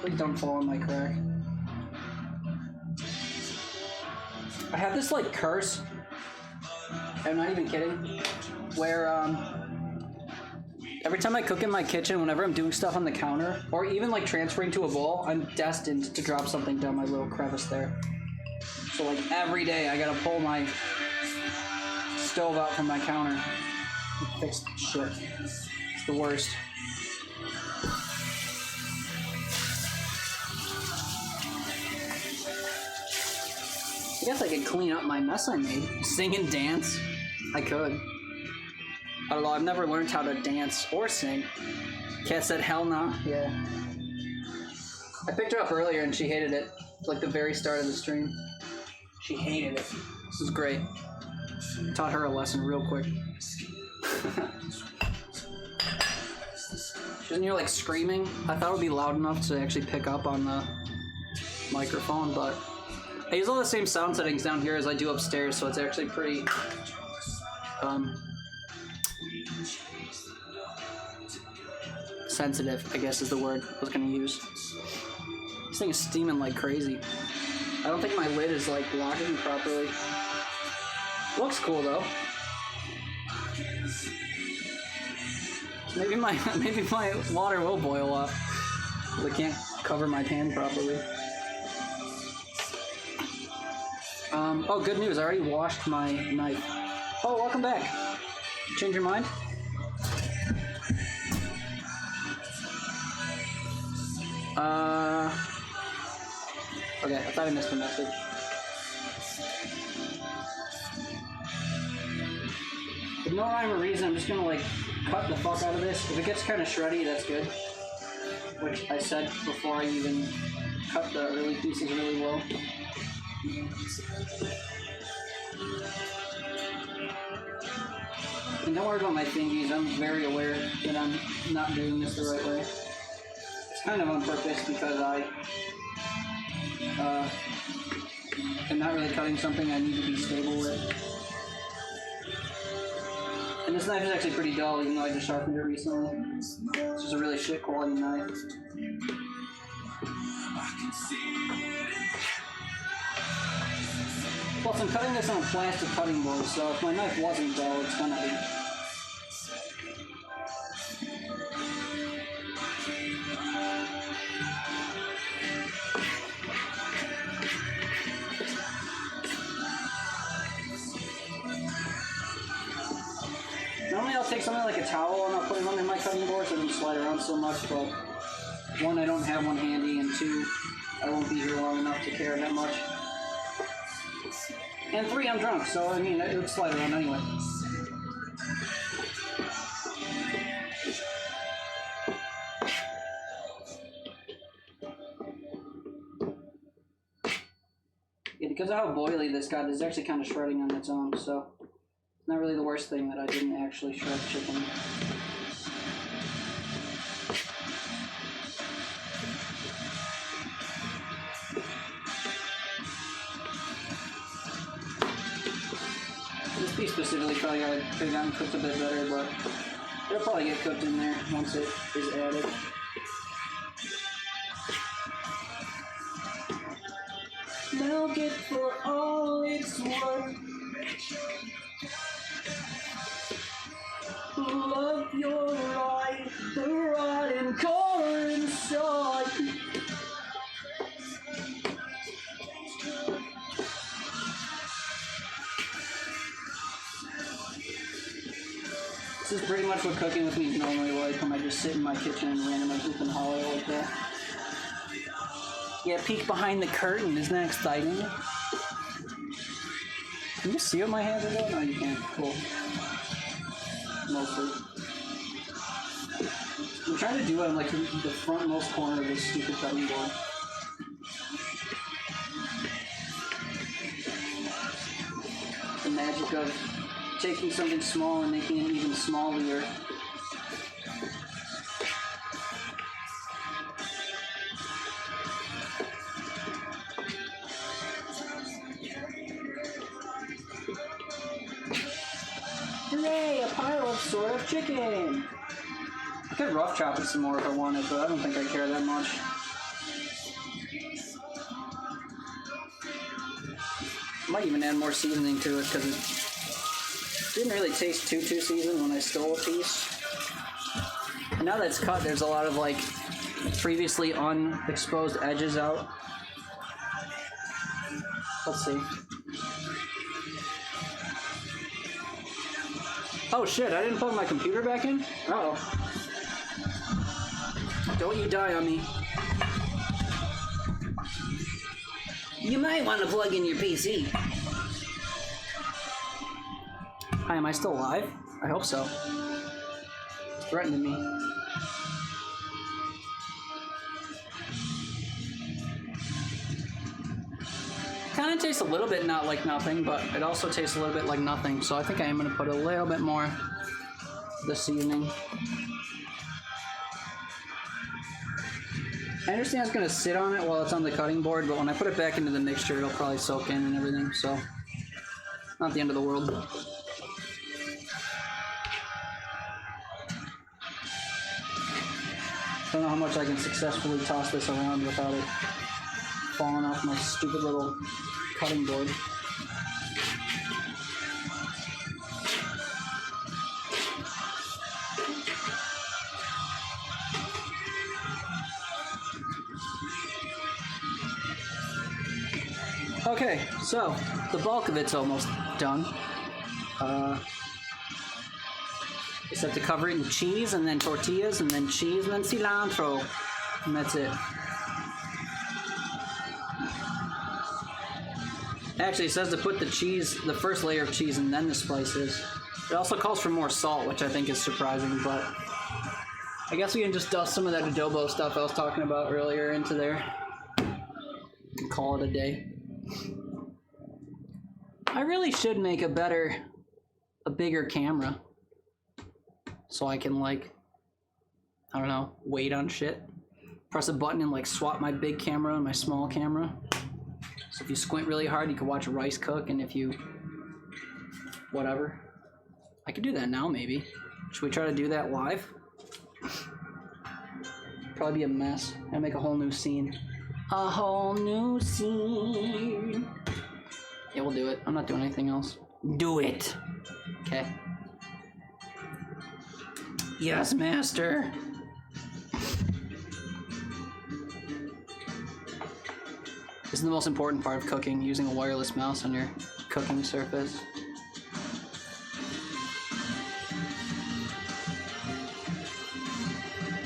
Please don't fall on my crack. I have this like curse, I'm not even kidding, where every time I cook in my kitchen, whenever I'm doing stuff on the counter, or even like transferring to a bowl, I'm destined to drop something down my little crevice there. So like every day I gotta pull my stove out from my counter and fix shit. It's the worst. I guess I could clean up my mess I made. Sing and dance. I could. I don't know, I've never learned how to dance or sing. Cat said hell nah. Yeah. I picked her up earlier and she hated it. Like the very start of the stream. She hated it. This is great. Taught her a lesson real quick. She wasn't here like screaming. I thought it would be loud enough to actually pick up on the microphone, but I use all the same sound settings down here as I do upstairs, so it's actually pretty sensitive, I guess is the word I was gonna use. This thing is steaming like crazy. I don't think my lid is like locking properly. Looks cool though. Maybe my water will boil off. I can't cover my pan properly. Oh, good news! I already washed my knife. Oh, welcome back. Change your mind? Okay, I thought I missed a message. For no rhyme or reason, I'm just gonna like cut the fuck out of this. If it gets kind of shreddy, that's good. Which I said before I even cut the early pieces really low. And don't worry about my fingies, I'm very aware that I'm not doing this the right way. It's kind of on purpose because I am not really cutting something I need to be stable with. And this knife is actually pretty dull, even though I just sharpened it recently. It's just a really shit quality knife. Plus, I'm cutting this on a plastic cutting board, so if my knife wasn't dull, it's gonna be. Normally I'll take something like a towel and I'll put it under my cutting board so it doesn't slide around so much, but one, I don't have one handy, and two, I won't be here long enough to care that much. And three, I'm drunk, so I mean, it would slide around anyway. Yeah, because of how boily this got, it's actually kind of shredding on its own, so it's not really the worst thing that I didn't actually shred chicken. This piece specifically probably could have gotten cooked a bit better, but it'll probably get cooked in there once it is added. Milk it for all it's worth. Love your life, the rotten core inside. This is pretty much what cooking with me is normally like when I just sit in my kitchen and randomly hoop and holler like that. Yeah, peek behind the curtain, isn't that exciting? Can you see what my hands are doing? No, you can't. Cool. Mostly. I'm trying to do it on like the frontmost corner of this stupid cutting board. The magic of taking something small and making it even smaller. Hooray! A pile of sort of chicken! I could rough chop it some more if I wanted, but I don't think I care that much. I might even add more seasoning to it because it didn't really taste too seasoned when I stole a piece. And now that it's cut, there's a lot of like previously unexposed edges out. Let's see. Oh shit, I didn't plug my computer back in? Uh-oh. Don't you die on me. You might want to plug in your PC. Hi, am I still alive? I hope so. It's threatening me. Kind of tastes a little bit not like nothing, but it also tastes a little bit like nothing, so I think I am going to put a little bit more of the seasoning. I understand it's going to sit on it while it's on the cutting board, but when I put it back into the mixture, it'll probably soak in and everything, so not the end of the world. Don't know how much I can successfully toss this around without it falling off my stupid little cutting board. Okay, so the bulk of it's almost done. Just have to cover it in cheese and then tortillas and then cheese and then cilantro. And that's it. Actually, it says to put the cheese, the first layer of cheese, and then the spices. It also calls for more salt, which I think is surprising, but I guess we can just dust some of that adobo stuff I was talking about earlier into there and call it a day. I really should make a bigger camera so I can, like, I don't know, wait on shit. Press a button and, like, swap my big camera and my small camera. So if you squint really hard, you can watch rice cook, and if you whatever. I could do that now, maybe. Should we try to do that live? Probably be a mess. I'll make a whole new scene. A whole new scene. Yeah, we'll do it. I'm not doing anything else. Do it. Okay. Yes, master. This is the most important part of cooking, using a wireless mouse on your cooking surface.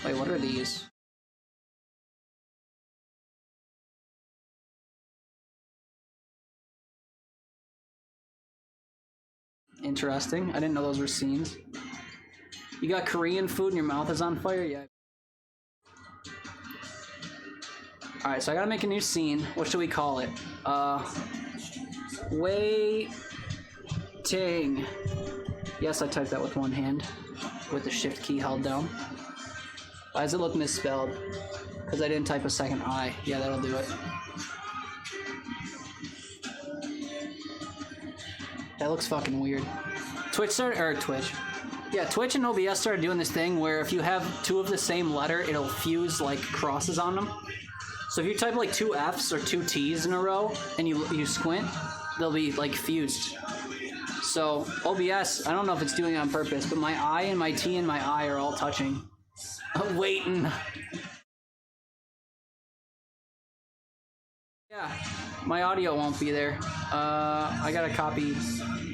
Wait, what are these? Interesting. I didn't know those were scenes. You got Korean food and your mouth is on fire? Yeah. Alright, so I gotta make a new scene. What should we call it? Waiting. Yes, I typed that with one hand, with the shift key held down. Why does it look misspelled? Because I didn't type a second I. Yeah, that'll do it. That looks fucking weird. Twitch and OBS started doing this thing where if you have two of the same letter, it'll fuse like crosses on them. So if you type like two F's or two T's in a row and you squint, they'll be like fused. So OBS, I don't know if it's doing it on purpose, but my I and my T and my I are all touching. I'm waiting. Yeah, my audio won't be there. I gotta copy.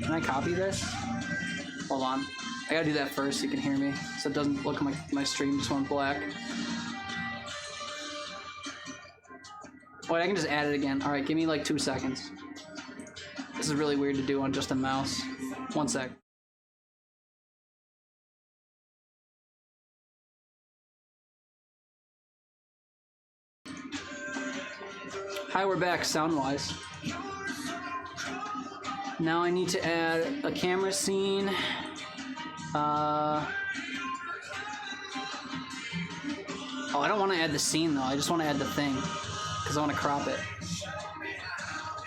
Can I copy this? Hold on. I gotta do that first so you can hear me, so it doesn't look like my stream just went black. Wait, I can just add it again. Alright, give me like 2 seconds. This is really weird to do on just a mouse. 1 sec. Hi, we're back, sound-wise. Now I need to add a camera scene. Oh, I don't want to add the scene, though. I just want to add the thing. Because I want to crop it.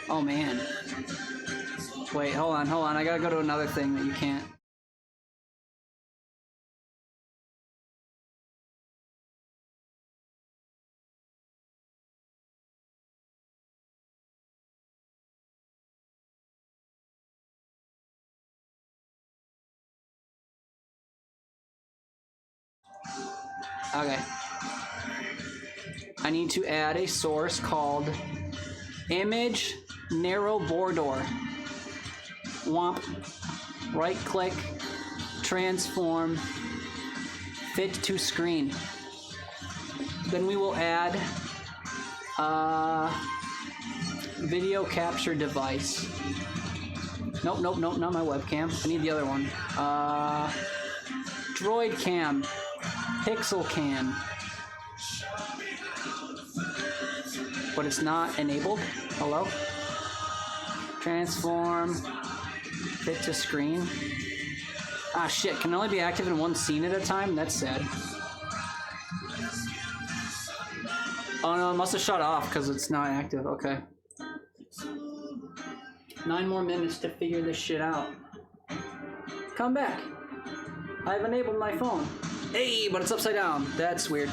Oh, man. Wait, hold on. I gotta go to another thing that you can't. Okay. I need to add a source called image narrow border. Womp. Right click, transform, fit to screen. Then we will add video capture device. Nope, not my webcam. I need the other one. Droid cam. Pixel cam. But it's not enabled. Hello? Transform. Fit to screen. Ah, shit. Can only be active in one scene at a time? That's sad. Oh, no. It must have shut off because it's not active. Okay. 9 more minutes to figure this shit out. Come back. I've enabled my phone. Hey, but it's upside down. That's weird.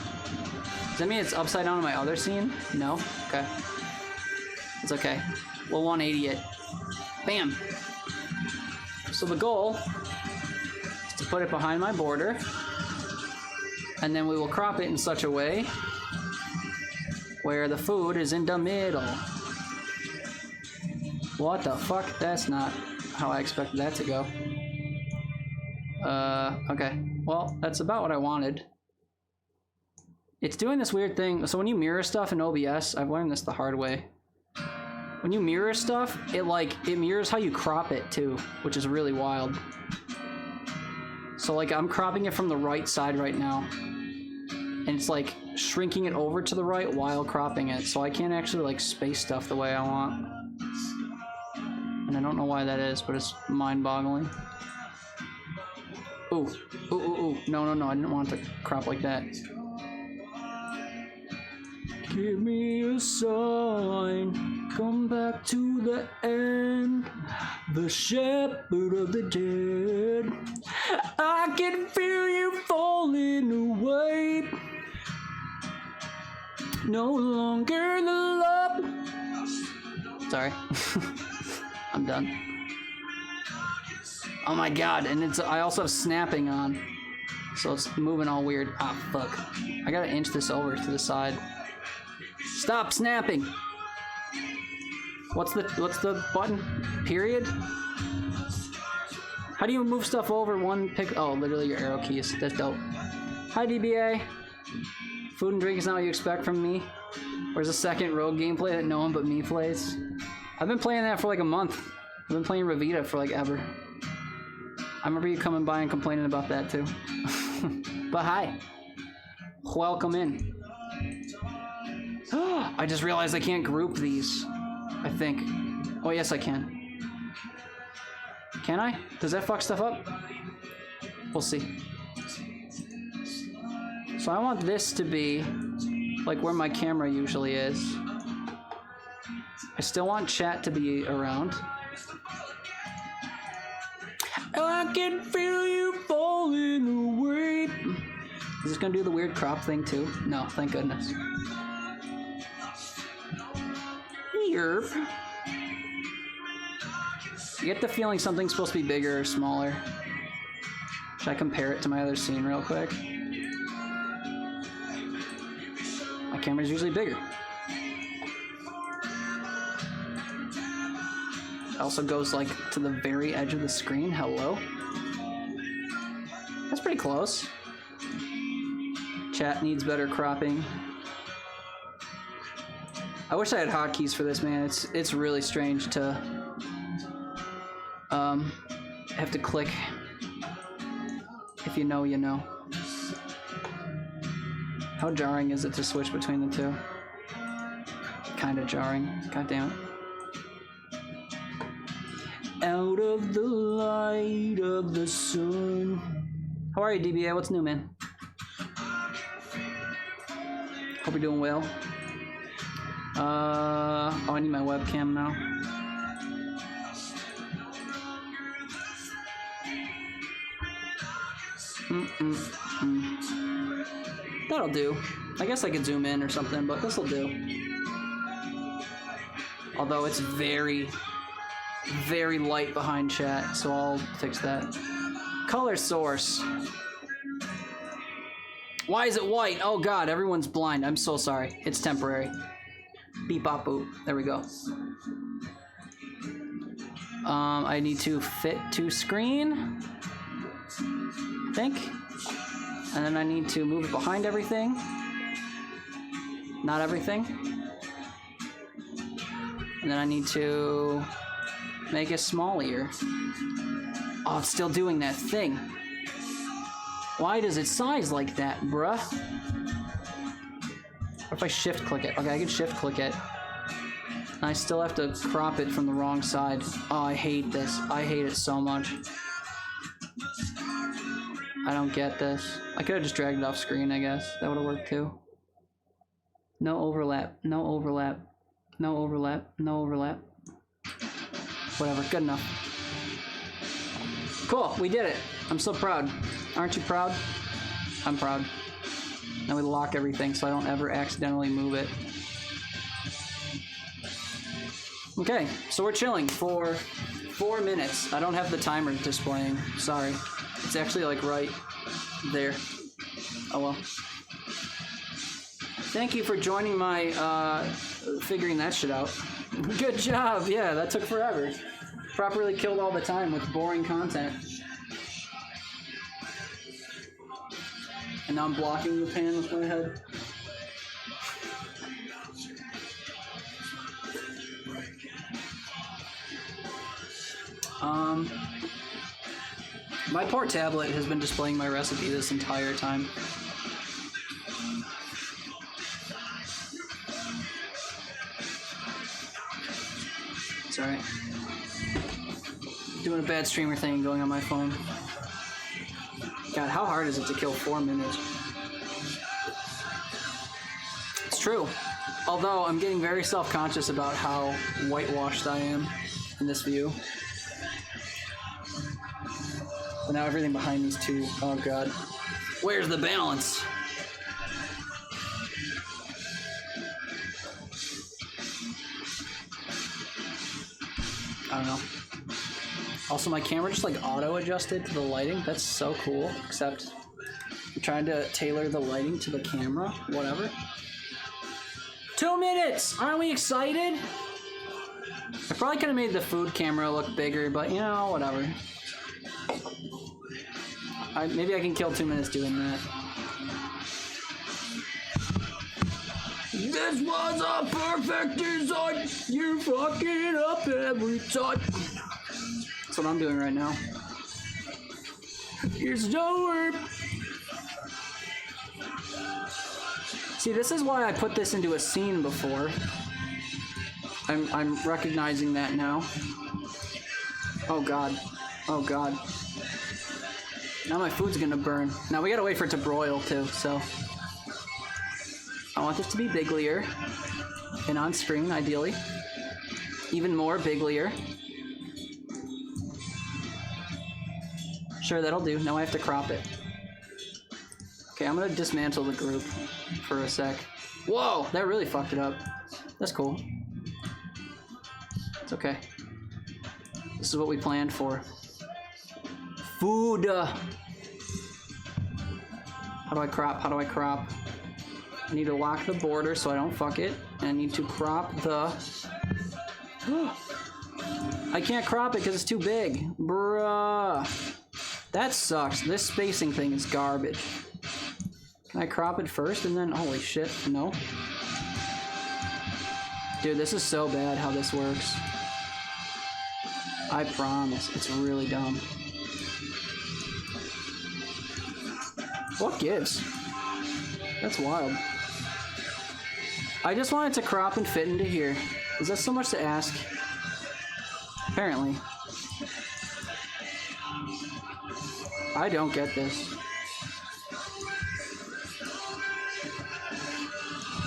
Does that mean it's upside down in my other scene? No? Okay. It's okay. We'll 180 it. Bam. So the goal is to put it behind my border, and then we will crop it in such a way where the food is in the middle. What the fuck? That's not how I expected that to go. Okay. Well, that's about what I wanted. It's doing this weird thing. So when you mirror stuff in OBS, I've learned this the hard way. When you mirror stuff, it mirrors how you crop it too, which is really wild. So like I'm cropping it from the right side right now, and it's like shrinking it over to the right while cropping it, so I can't actually like space stuff the way I want. And I don't know why that is, but it's mind-boggling. Ooh, ooh, ooh, ooh. No, no, no, I didn't want it to crop like that. Give me a sign, come back to the end, the shepherd of the dead. I can feel you falling away, no longer the love. Sorry, I'm done. Oh my god, and I also have snapping on, so it's moving all weird. Ah, fuck. I gotta inch this over to the side. Stop snapping! What's the button? Period? How do you move stuff over one pick? Oh, literally your arrow keys. That's dope. Hi, DBA. Food and drink is not what you expect from me. Where's the second rogue gameplay that no one but me plays? I've been playing that for like a month. I've been playing Ravita for like ever. I remember you coming by and complaining about that too. But hi. Welcome in. I just realized I can't group these, I think. Oh, yes, I can. Can I? Does that fuck stuff up? We'll see. So I want this to be like where my camera usually is. I still want chat to be around. I can feel you falling away. Is this gonna do the weird crop thing too? No, thank goodness. Yerp. You get the feeling something's supposed to be bigger or smaller. Should I compare it to my other scene real quick? My camera's usually bigger. It also goes like to the very edge of the screen. Hello? That's pretty close. Chat needs better cropping. I wish I had hotkeys for this, man. It's really strange to have to click. If you know, you know. How jarring is it to switch between the two? Kinda jarring. God damn it. Out of the light of the sun. How are you, DBA? What's new, man? Hope you're doing well. Oh, I need my webcam now. That'll do. I guess I could zoom in or something, but this'll do. Although it's very, very light behind chat, so I'll fix that. Color source. Why is it white? Oh god, everyone's blind. I'm so sorry. It's temporary. Beep bop boop. There we go. I need to fit to screen, I think. And then I need to move it behind everything. Not everything. And then I need to make it smaller. Oh, it's still doing that thing. Why does it size like that, bruh? What if I shift click it? Okay, I can shift click it. And I still have to crop it from the wrong side. Oh, I hate this. I hate it so much. I don't get this. I could have just dragged it off screen, I guess. That would have worked too. No overlap. No overlap. No overlap. No overlap. Whatever. Good enough. Cool. We did it. I'm so proud. Aren't you proud? I'm proud. Now we lock everything so I don't ever accidentally move it. Okay, so we're chilling for 4 minutes. I don't have the timer displaying. Sorry. It's actually like right there. Oh well. Thank you for joining my figuring that shit out. Good job. Yeah, that took forever. Properly killed all the time with boring content. And now I'm blocking the pan with my head. My poor tablet has been displaying my recipe this entire time. It's alright. Doing a bad streamer thing going on my phone. God, how hard is it to kill 4 minutes? It's true. Although, I'm getting very self-conscious about how whitewashed I am in this view. But now everything behind me is too... Oh god. Where's the balance? I don't know. Also, my camera just like auto-adjusted to the lighting. That's so cool. Except I'm trying to tailor the lighting to the camera. Whatever. 2 minutes! Aren't we excited? I probably could have made the food camera look bigger, but you know, whatever. Maybe I can kill 2 minutes doing that. This was a perfect design. You fuck it up every time. That's what I'm doing right now. Here's nowhere. See, this is why I put this into a scene before. I'm recognizing that now. Oh god. Oh god. Now my food's gonna burn. Now we gotta wait for it to broil too, so. I want this to be biglier. And on screen, ideally. Even more biglier. Sure, that'll do. Now I have to crop it. Okay, I'm gonna dismantle the group for a sec. Whoa! That really fucked it up. That's cool. It's okay. This is what we planned for. Food! How do I crop? How do I crop? I need to lock the border so I don't fuck it. And I need to crop the... I can't crop it because it's too big. Bruh. That sucks. This spacing thing is garbage. Can I crop it first and then... Holy shit, no. Dude, this is so bad how this works. I promise. It's really dumb. What gives? That's wild. I just wanted to crop and fit into here. Is that so much to ask? Apparently. I don't get this.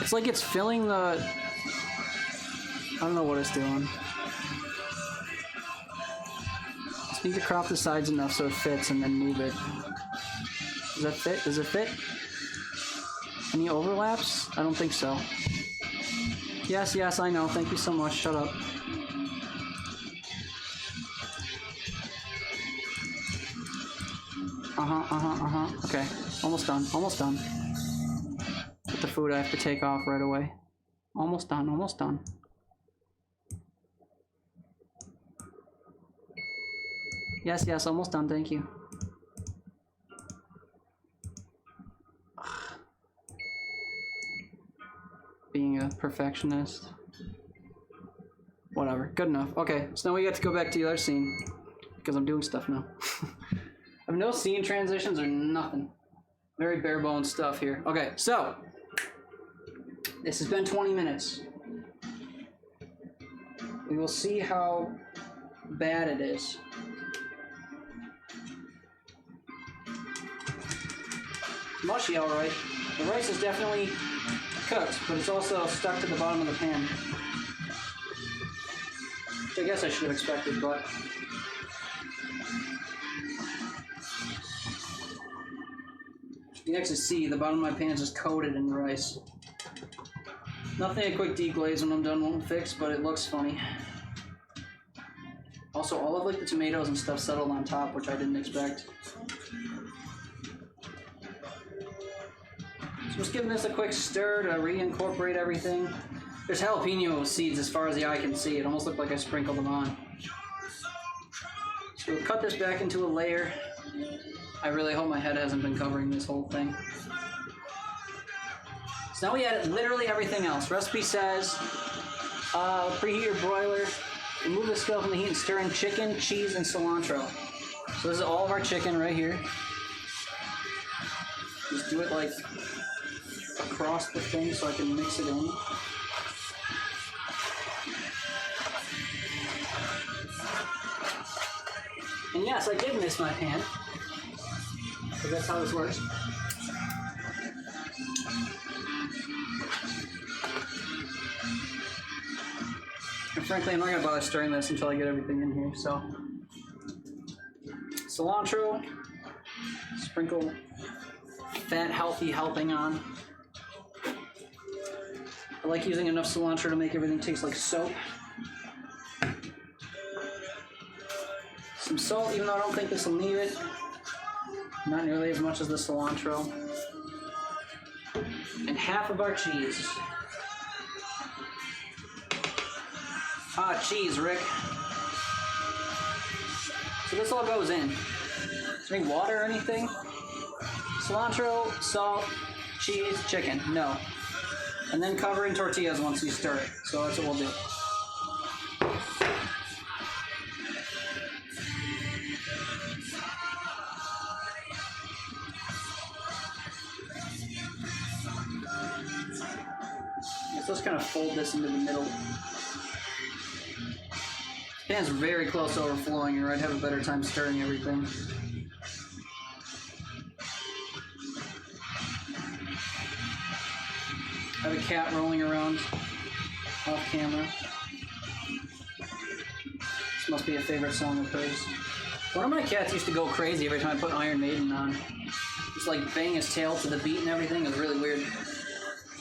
It's like it's filling the... I don't know what it's doing. Just need to crop the sides enough so it fits and then move it. Does that fit? Does it fit? Any overlaps? I don't think so. Yes, yes, I know. Thank you so much. Shut up. Okay. Almost done. Almost done. With the food I have to take off right away. Almost done. Almost done. Yes, yes, almost done. Thank you. Being a perfectionist. Whatever. Good enough. Okay, so now we get to go back to the other scene. Because I'm doing stuff now. I have no scene transitions or nothing. Very bare bones stuff here. Okay, so. This has been 20 minutes. We will see how bad it is. Mushy, alright. The rice is definitely cooked, but it's also stuck to the bottom of the pan. Which I guess I should have expected, but... You can actually see the bottom of my pan is just coated in rice. Nothing a quick deglaze when I'm done won't fix, but it looks funny. Also, all of like the tomatoes and stuff settled on top, which I didn't expect. So just giving this a quick stir to reincorporate everything. There's jalapeno seeds as far as the eye can see. It almost looked like I sprinkled them on. So we'll cut this back into a layer. I really hope my head hasn't been covering this whole thing. So now we add literally everything else. Recipe says, preheat your broiler, remove the scale from the heat and stir in chicken, cheese, and cilantro. So this is all of our chicken right here. Just do it like across the thing so I can mix it in. And yes, I did miss my pan, because that's how this works. And frankly, I'm not going to bother stirring this until I get everything in here, so. Cilantro, sprinkle fat, healthy helping on. I like using enough cilantro to make everything taste like soap. Some salt, even though I don't think this will need it. Not nearly as much as the cilantro. And half of our cheese. Ah, cheese, Rick. So this all goes in. Is there any water or anything? Cilantro, salt, cheese, chicken. No. And then cover in tortillas once you stir it. So that's what we'll do. So let's kind of fold this into the middle. This pan's very close to overflowing, or I'd have a better time stirring everything. I have a cat rolling around off camera. This must be a favorite song of hers. One of my cats used to go crazy every time I put Iron Maiden on. Just like bang his tail to the beat and everything. It was really weird.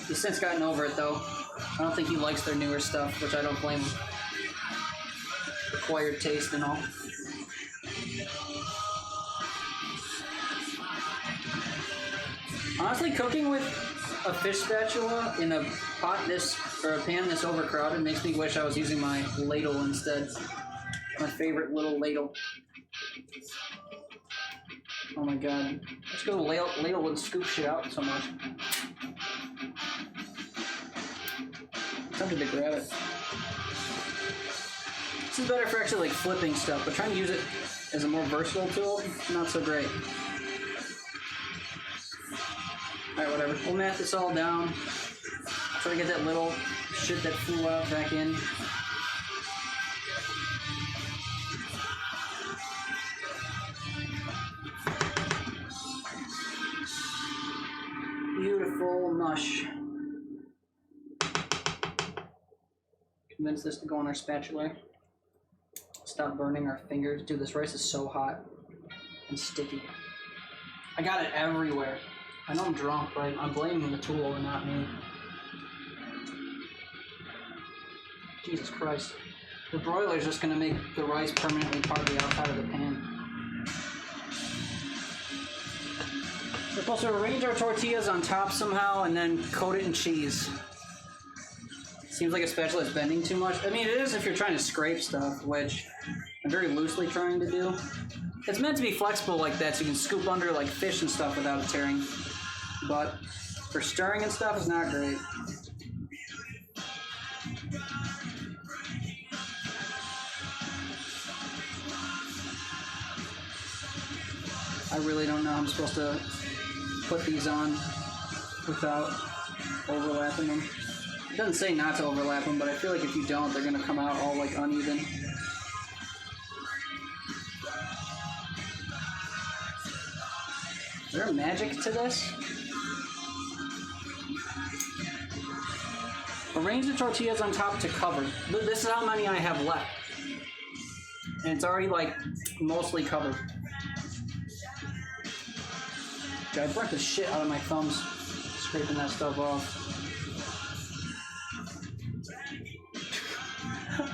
He's since gotten over it though. I don't think he likes their newer stuff, which I don't blame him. Acquired taste and all. Honestly, cooking with a fish spatula in a pot this, or a pan this overcrowded makes me wish I was using my ladle instead. My favorite little ladle. Oh my god. Let's go ladle wouldn't scoop shit out so much. I'm tempted to grab it. This is better for actually like flipping stuff, but trying to use it as a more versatile tool, not so great. Alright, whatever. We'll mat this all down. Try to get that little shit that flew out back in. Beautiful mush. Convince this to go on our spatula. Stop burning our fingers. Dude, this rice is so hot and sticky. I got it everywhere. I know I'm drunk, but I'm blaming the tool and not me. Jesus Christ. The broiler is just going to make the rice permanently part of the outside of the pan. We're supposed to arrange our tortillas on top somehow and then coat it in cheese. Seems like a spatula is bending too much. I mean, it is if you're trying to scrape stuff, which I'm very loosely trying to do. It's meant to be flexible like that so you can scoop under like fish and stuff without it tearing. But for stirring and stuff, it's not great. I really don't know how I'm supposed to put these on without overlapping them. It doesn't say not to overlap them, but I feel like if you don't, they're going to come out all like uneven. Is there magic to this? Arrange the tortillas on top to cover. This is how many I have left. And it's already like mostly covered. God, I burnt the shit out of my thumbs scraping that stuff off.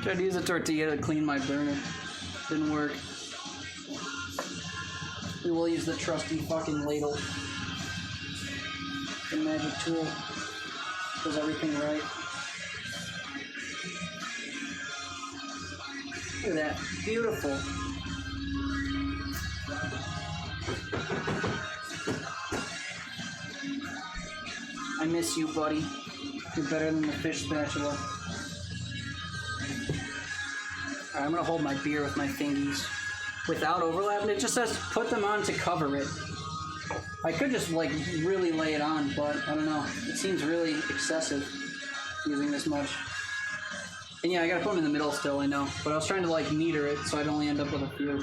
Tried to use a tortilla to clean my burner. Didn't work. We will use the trusty fucking ladle. The magic tool does everything right. Look at that. Beautiful. I miss you, buddy. You're better than the fish spatula. Alright, I'm gonna hold my beer with my fingies without overlap, and it just says put them on to cover it. I could just like really lay it on, but I don't know. It seems really excessive using this much. And yeah, I gotta put them in the middle still, I know. But I was trying to like meter it so I'd only end up with a few.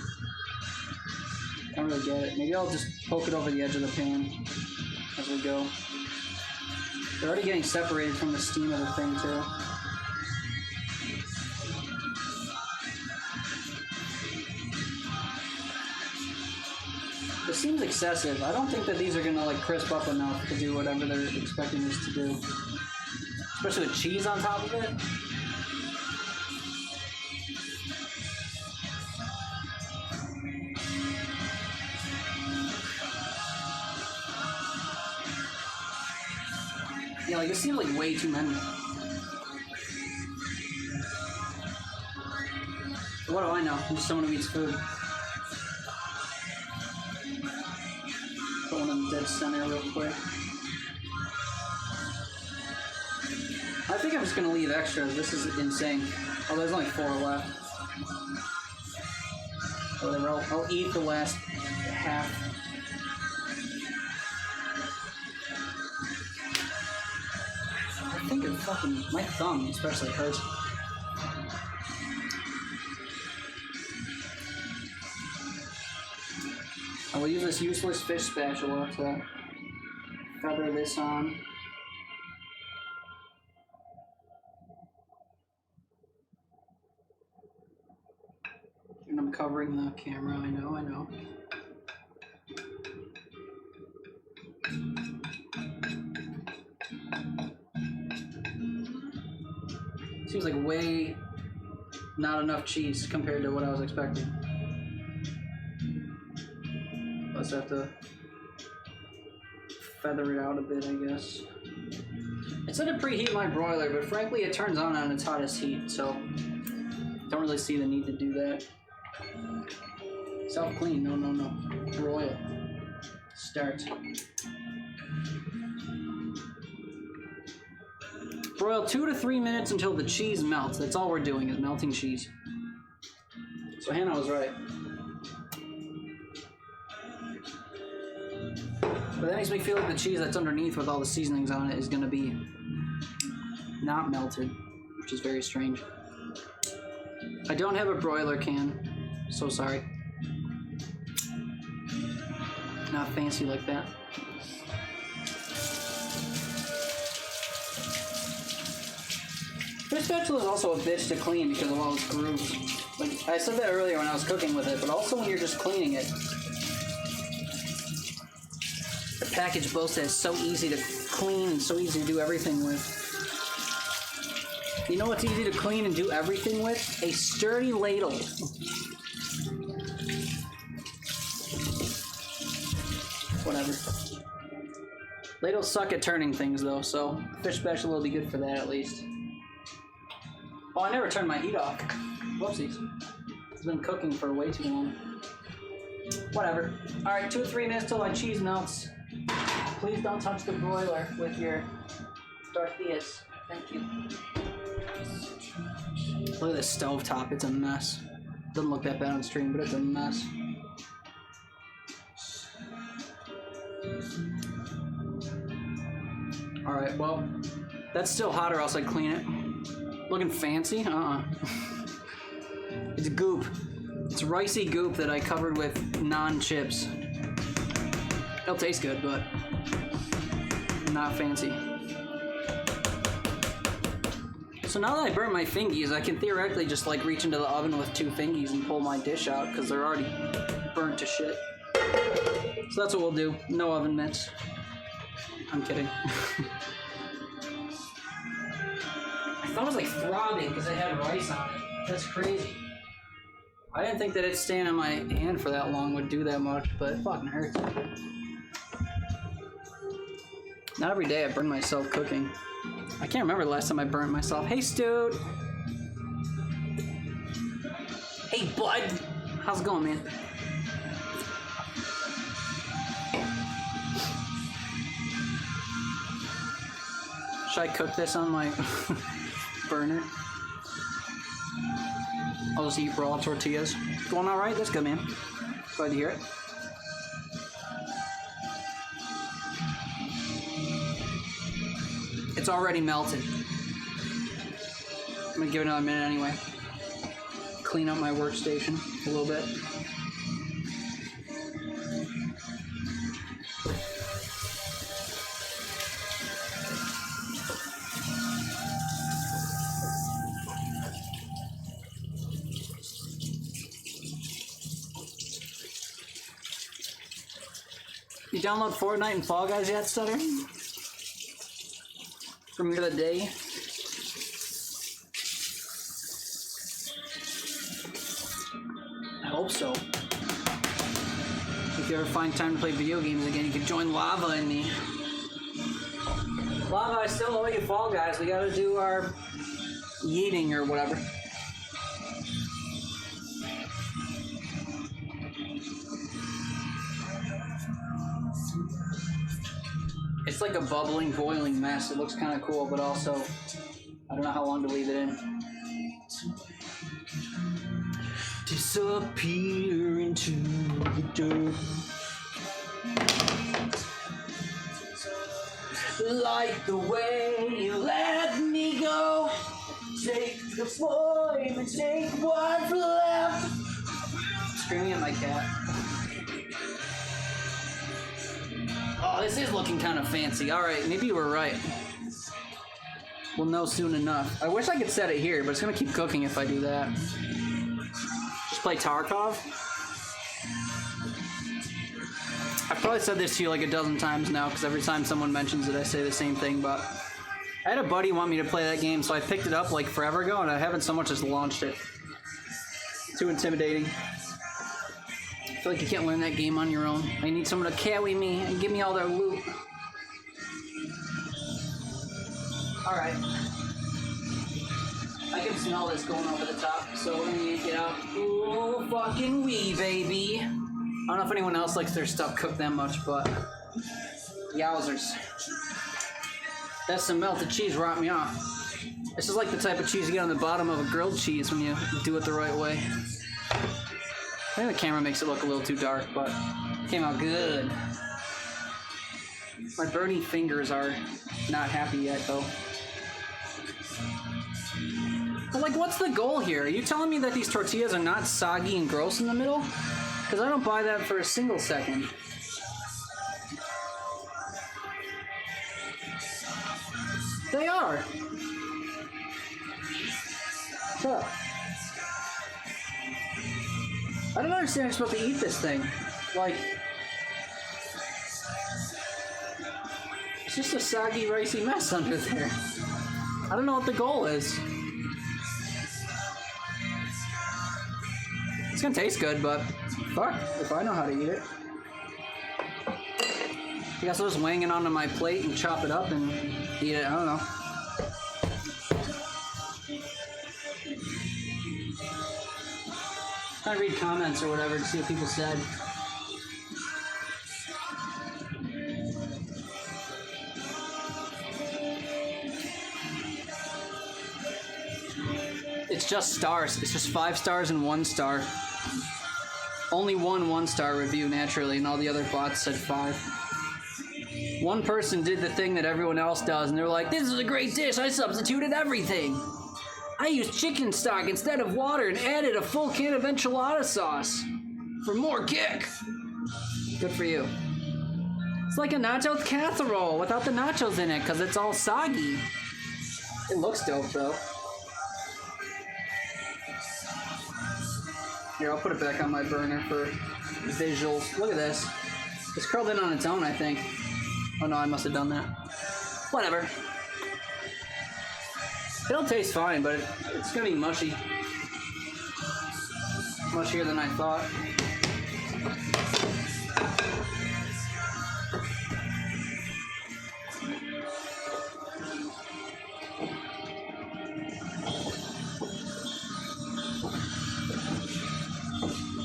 I don't really get it. Maybe I'll just poke it over the edge of the pan as we go. They're already getting separated from the steam of the thing too. This seems excessive. I don't think that these are gonna like crisp up enough to do whatever they're expecting this to do. Especially with cheese on top of it. Yeah, like it seems like way too many. What do I know? I'm just someone who eats food. Put one in the dead center real quick. I think I'm just gonna leave extras. This is insane. Oh, there's only 4 left. Whatever, I'll eat the last half. I think it fucking, my thumb especially hurts. I will use this useless fish spatula to feather this on. And I'm covering the camera, I know. Seems like way not enough cheese compared to what I was expecting. Let's have to feather it out a bit, I guess. It said to preheat my broiler, but frankly it turns on its hottest heat, so don't really see the need to do that. Self-clean, no. Broil. Start. Broil 2 to 3 minutes until the cheese melts. That's all we're doing is melting cheese. So Hannah was right. But that makes me feel like the cheese that's underneath with all the seasonings on it is going to be not melted, which is very strange. I don't have a broiler can. So sorry. Not fancy like that. This spatula is also a bitch to clean because of all its grooves. Like I said that earlier when I was cooking with it, but also when you're just cleaning it. The package both says so easy to clean and so easy to do everything with. You know what's easy to clean and do everything with? A sturdy ladle. Whatever. Ladles suck at turning things though, so fish spatula will be good for that at least. Oh, I never turned my heat off. Whoopsies. It's been cooking for way too long. Whatever. Alright, 2 to 3 minutes till my cheese melts. Please don't touch the broiler with your tortillas. Thank you. Look at this stove top, it's a mess. Doesn't look that bad on stream, but it's a mess. Alright, well, that's still hot or else I'd clean it. Looking fancy? It's goop. It's ricey goop that I covered with non-chips. It'll taste good, but not fancy. So now that I burnt my fingies, I can theoretically just like reach into the oven with 2 fingies and pull my dish out because they're already burnt to shit. So that's what we'll do. No oven mitts. I'm kidding. I thought it was like throbbing because it had rice on it. That's crazy. I didn't think that it staying in my hand for that long would do that much, but it fucking hurts. Not every day I burn myself cooking. I can't remember the last time I burnt myself. Hey, Stu. Hey, bud. How's it going, man? Should I cook this on my burner? I'll just eat raw tortillas. Going all right? That's good, man. Glad to hear it. It's already melted. I'm gonna give it another minute anyway. Clean up my workstation a little bit. You download Fortnite and Fall Guys yet, Stutter? From the other day? I hope so. If you ever find time to play video games again, you can join Lava and me. Lava, I still owe you Fall Guys. We gotta do our yeeting or whatever. It's like a bubbling, boiling mess. It looks kind of cool, but also, I don't know how long to leave it in. Disappear into the dirt. Like the way you let me go. Take the flame and take what's left. Screaming at my cat. Oh, this is looking kind of fancy. Alright, maybe you were right. We'll know soon enough. I wish I could set it here, but it's gonna keep cooking if I do that. Just play Tarkov. I've probably said this to you like a dozen times now, because every time someone mentions it, I say the same thing, but I had a buddy want me to play that game, so I picked it up like forever ago, and I haven't so much as launched it. Too intimidating. I feel like you can't learn that game on your own. I need someone to carry me and give me all their loot. Alright. I can smell this going over the top, so let me get out. Ooh, fucking wee, baby. I don't know if anyone else likes their stuff cooked that much, but yowzers. That's some melted cheese right me off. This is like the type of cheese you get on the bottom of a grilled cheese when you do it the right way. I think the camera makes it look a little too dark, but it came out good. My burning fingers are not happy yet, though. But like, what's the goal here? Are you telling me that these tortillas are not soggy and gross in the middle? Because I don't buy that for a single second. They are. Huh. I don't understand how you're supposed to eat this thing. Like, it's just a soggy, ricey mess under there. I don't know what the goal is. It's gonna taste good, but fuck, if I know how to eat it. I guess I'll just wang it onto my plate and chop it up and eat it. I don't know. Trying to read comments or whatever to see what people said. It's just stars. It's just 5 stars and 1 star. Only one 1-star review, naturally, and all the other bots said 5. One person did the thing that everyone else does, and they're like, "This is a great dish. I substituted everything. I used chicken stock instead of water and added a full can of enchilada sauce for more kick." Good for you. It's like a nacho casserole without the nachos in it because it's all soggy. It looks dope though. Here, I'll put it back on my burner for visuals. Look at this. It's curled in on its own, I think. Oh no, I must have done that. Whatever. It'll taste fine, but it's gonna be mushy. mushier than I thought.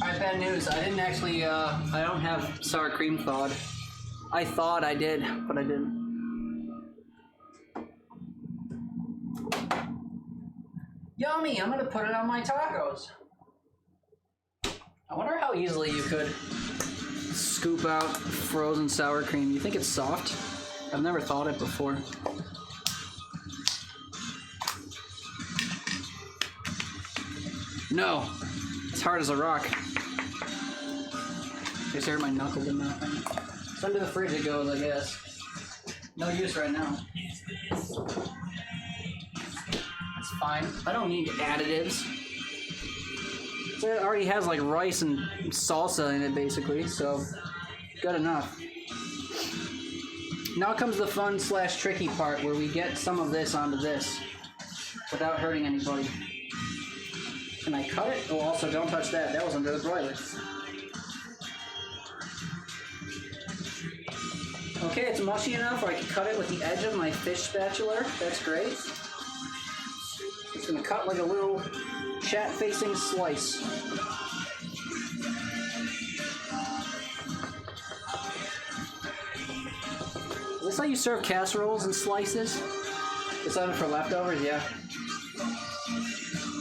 Alright, bad news. I didn't actually, I don't have sour cream thawed. I thought I did, but I didn't. Yummy! I'm gonna put it on my tacos. I wonder how easily you could scoop out frozen sour cream. You think it's soft? I've never thought it before. No, it's hard as a rock. I just hurt my knuckle in that thing. So under the fridge it goes, I guess. No use right now. It's fine. I don't need additives. It already has like rice and salsa in it basically, so good enough. Now comes the fun / tricky part where we get some of this onto this without hurting anybody. Can I cut it? Oh, also don't touch that. That was under the broiler. Okay, it's mushy enough where I can cut it with the edge of my fish spatula. That's great. It's gonna cut like a little chat-facing slice. Is this how you serve casseroles in slices? Is that for leftovers? Yeah.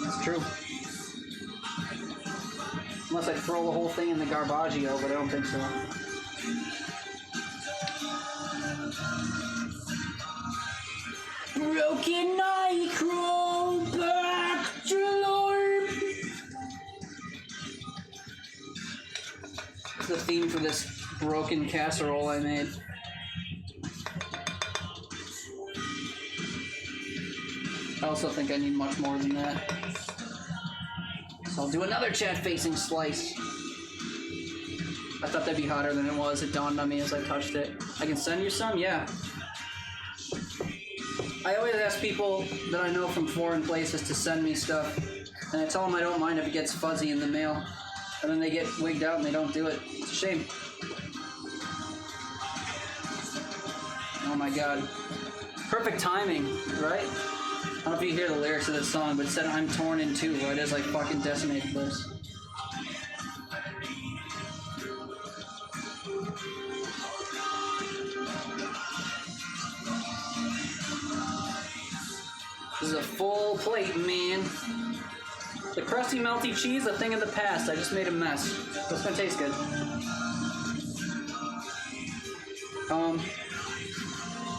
That's true. Unless I throw the whole thing in the garbaggio, but I don't think so. Broken I crawl back to Lord. It's the theme for this broken casserole I made. I also think I need much more than that. So I'll do another chat-facing slice. I thought that'd be hotter than it was. It dawned on me as I touched it. I can send you some? Yeah. I always ask people that I know from foreign places to send me stuff, and I tell them I don't mind if it gets fuzzy in the mail, and then they get wigged out and they don't do it. It's a shame. Oh my god. Perfect timing, right? I don't know if you hear the lyrics of this song, but it said I'm torn in two, right? It's like fucking decimated this. This is a full plate, man. The crusty, melty cheese, a thing of the past. I just made a mess. So it's gonna taste good.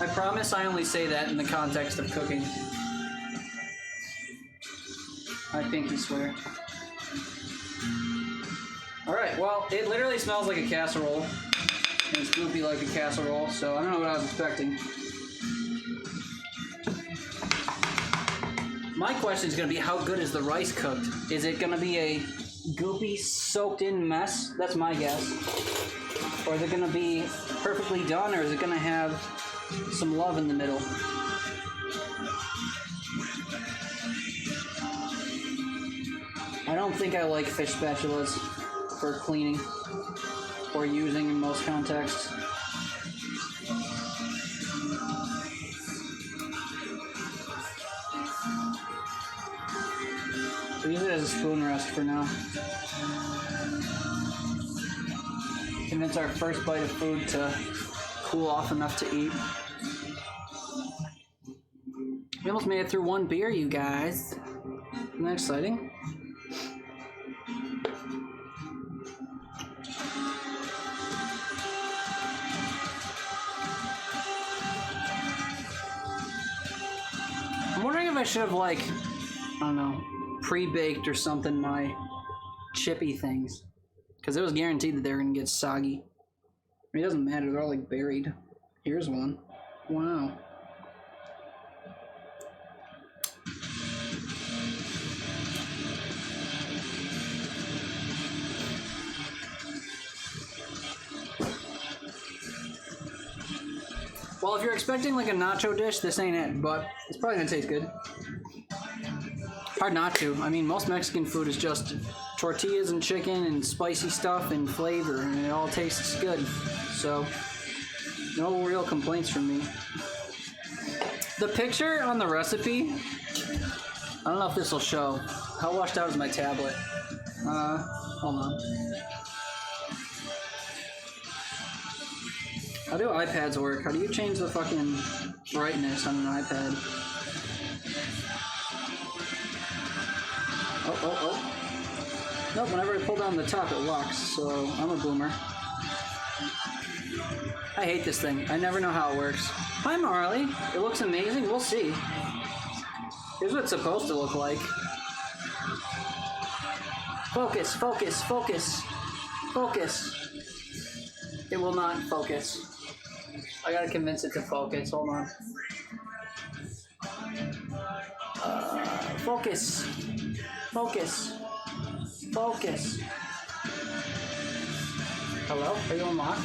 I promise I only say that in the context of cooking. I pinky swear. Alright, well, it literally smells like a casserole. And it's goopy like a casserole, so I don't know what I was expecting. My question is going to be, how good is the rice cooked? Is it going to be a goopy, soaked-in mess? That's my guess. Or is it going to be perfectly done, or is it going to have some love in the middle? I don't think I like fish spatulas for cleaning or using in most contexts. We'll use it as a spoon rest for now. Convince our first bite of food to cool off enough to eat. We almost made it through one beer, you guys. Isn't that exciting? I'm wondering if I should have, like, I don't know, pre-baked or something my chippy things. Because it was guaranteed that they were going to get soggy. I mean, it doesn't matter, they're all, like, buried. Here's one. Wow. Well, if you're expecting like a nacho dish, this ain't it, but it's probably gonna taste good. Hard not to. I mean, most Mexican food is just tortillas and chicken and spicy stuff and flavor, and it all tastes good. So, no real complaints from me. The picture on the recipe, I don't know if this will show. How washed out is my tablet? Hold on. How do iPads work? How do you change the fucking brightness on an iPad? Oh. Nope, whenever I pull down the top, it locks, so I'm a boomer. I hate this thing. I never know how it works. Hi, Marley. It looks amazing. We'll see. Here's what it's supposed to look like. Focus, focus, focus, focus. It will not focus. I gotta convince it to focus. Hold on. Focus. Focus. Focus. Hello? Are you unlocked?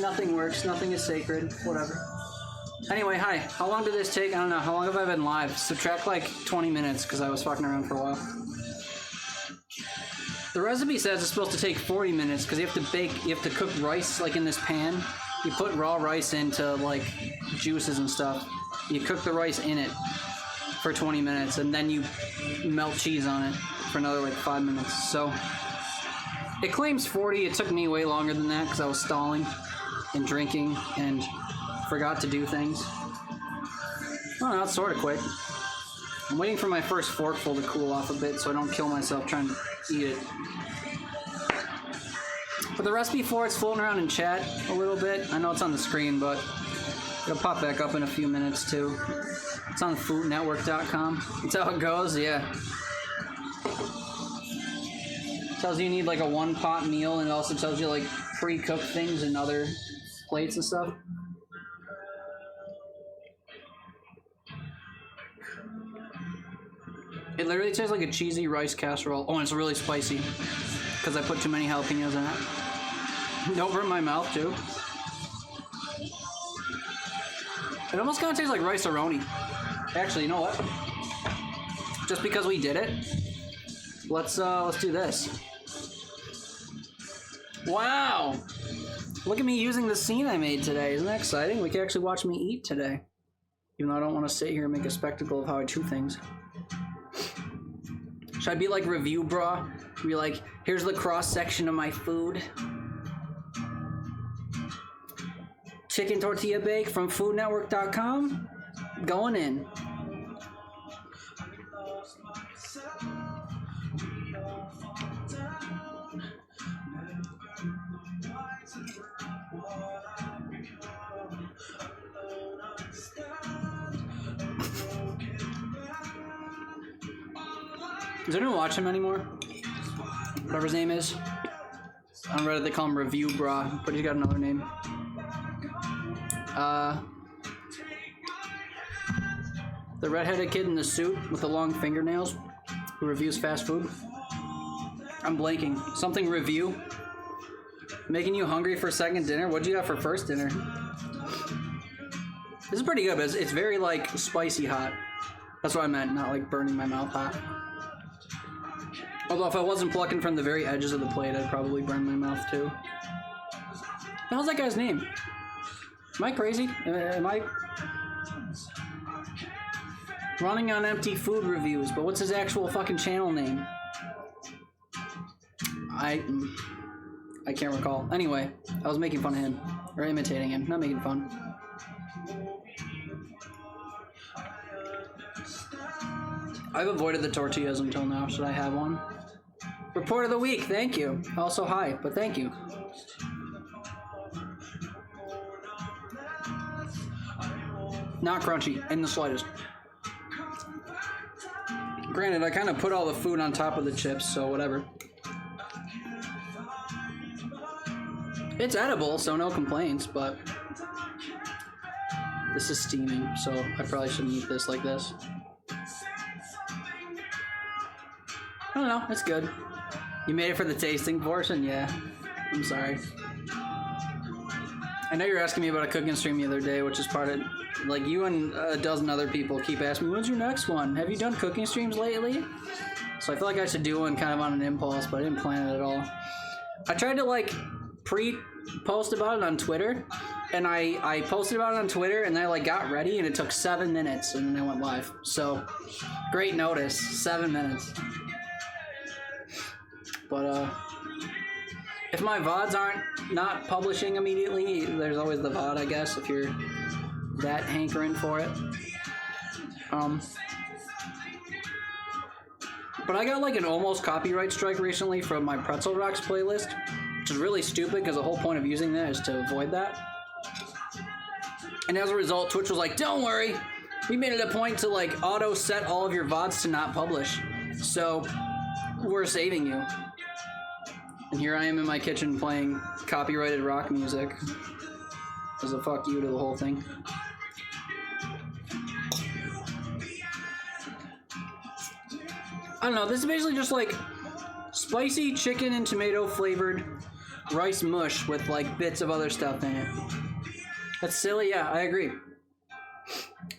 Nothing works. Nothing is sacred. Whatever. Anyway, hi. How long did this take? I don't know. How long have I been live? Subtract like 20 minutes because I was fucking around for a while. The recipe says it's supposed to take 40 minutes because you have to cook rice like in this pan. You put raw rice into like juices and stuff. You cook the rice in it for 20 minutes and then you melt cheese on it for another like 5 minutes. So it claims 40. It took me way longer than that because I was stalling and drinking and forgot to do things. Oh, no, it's sort of quick. I'm waiting for my first forkful to cool off a bit so I don't kill myself trying to eat it. But the recipe for it's floating around in chat a little bit. I know it's on the screen, but it'll pop back up in a few minutes too. It's on foodnetwork.com. That's how it goes, yeah. Tells you need like a one-pot meal, and it also tells you like pre-cooked things and other plates and stuff. It literally tastes like a cheesy rice casserole. Oh, and it's really spicy because I put too many jalapenos in it. Don't burn my mouth too. It almost kind of tastes like rice-a-roni. Actually, you know what? Just because we did it, let's do this. Wow! Look at me using the scene I made today. Isn't that exciting? We can actually watch me eat today. Even though I don't want to sit here and make a spectacle of how I chew things. Should I be like Review Bra? Be like, here's the cross-section of my food. Chicken tortilla bake from foodnetwork.com. Going in. Does anyone watch him anymore? Whatever his name is. On Reddit they call him Review Bra, but he's got another name. The redheaded kid in the suit with the long fingernails who reviews fast food. I'm blanking. Something review. Making you hungry for second dinner? What'd you have for first dinner? This is pretty good, but it's very like spicy hot. That's what I meant, not like burning my mouth hot. Although if I wasn't plucking from the very edges of the plate, I'd probably burn my mouth too. How's that guy's name? Am I crazy? Am I running on empty food reviews? But what's his actual fucking channel name? I can't recall. Anyway, I was making fun of him. Or imitating him, not making fun. I've avoided the tortillas until now. Should I have one? Report of the week, thank you. Also hi, but thank you. Not crunchy, in the slightest. Granted, I kind of put all the food on top of the chips, so whatever. It's edible, so no complaints, but this is steaming, so I probably shouldn't eat this like this. I don't know, it's good. You made it for the tasting portion? Yeah. I'm sorry. I know you're asking me about a cooking stream the other day, which is part of, like, you and a dozen other people keep asking me, when's your next one? Have you done cooking streams lately? So I feel like I should do one kind of on an impulse, but I didn't plan it at all. I tried to, like, pre-post about it on Twitter, and I posted about it on Twitter, and I, like, got ready, and it took 7 minutes, and then I went live. So, great notice, 7 minutes. But, if my VODs aren't not publishing immediately, there's always the VOD, I guess, if you're that hankering for it. But I got like an almost copyright strike recently from my Pretzel Rocks playlist, which is really stupid because the whole point of using that is to avoid that. And as a result, Twitch was like, don't worry, we made it a point to like auto set all of your VODs to not publish. So we're saving you. And here I am in my kitchen playing copyrighted rock music as a fuck you to the whole thing. I don't know, this is basically just like spicy chicken and tomato flavored rice mush with like bits of other stuff in it. That's silly, yeah, I agree.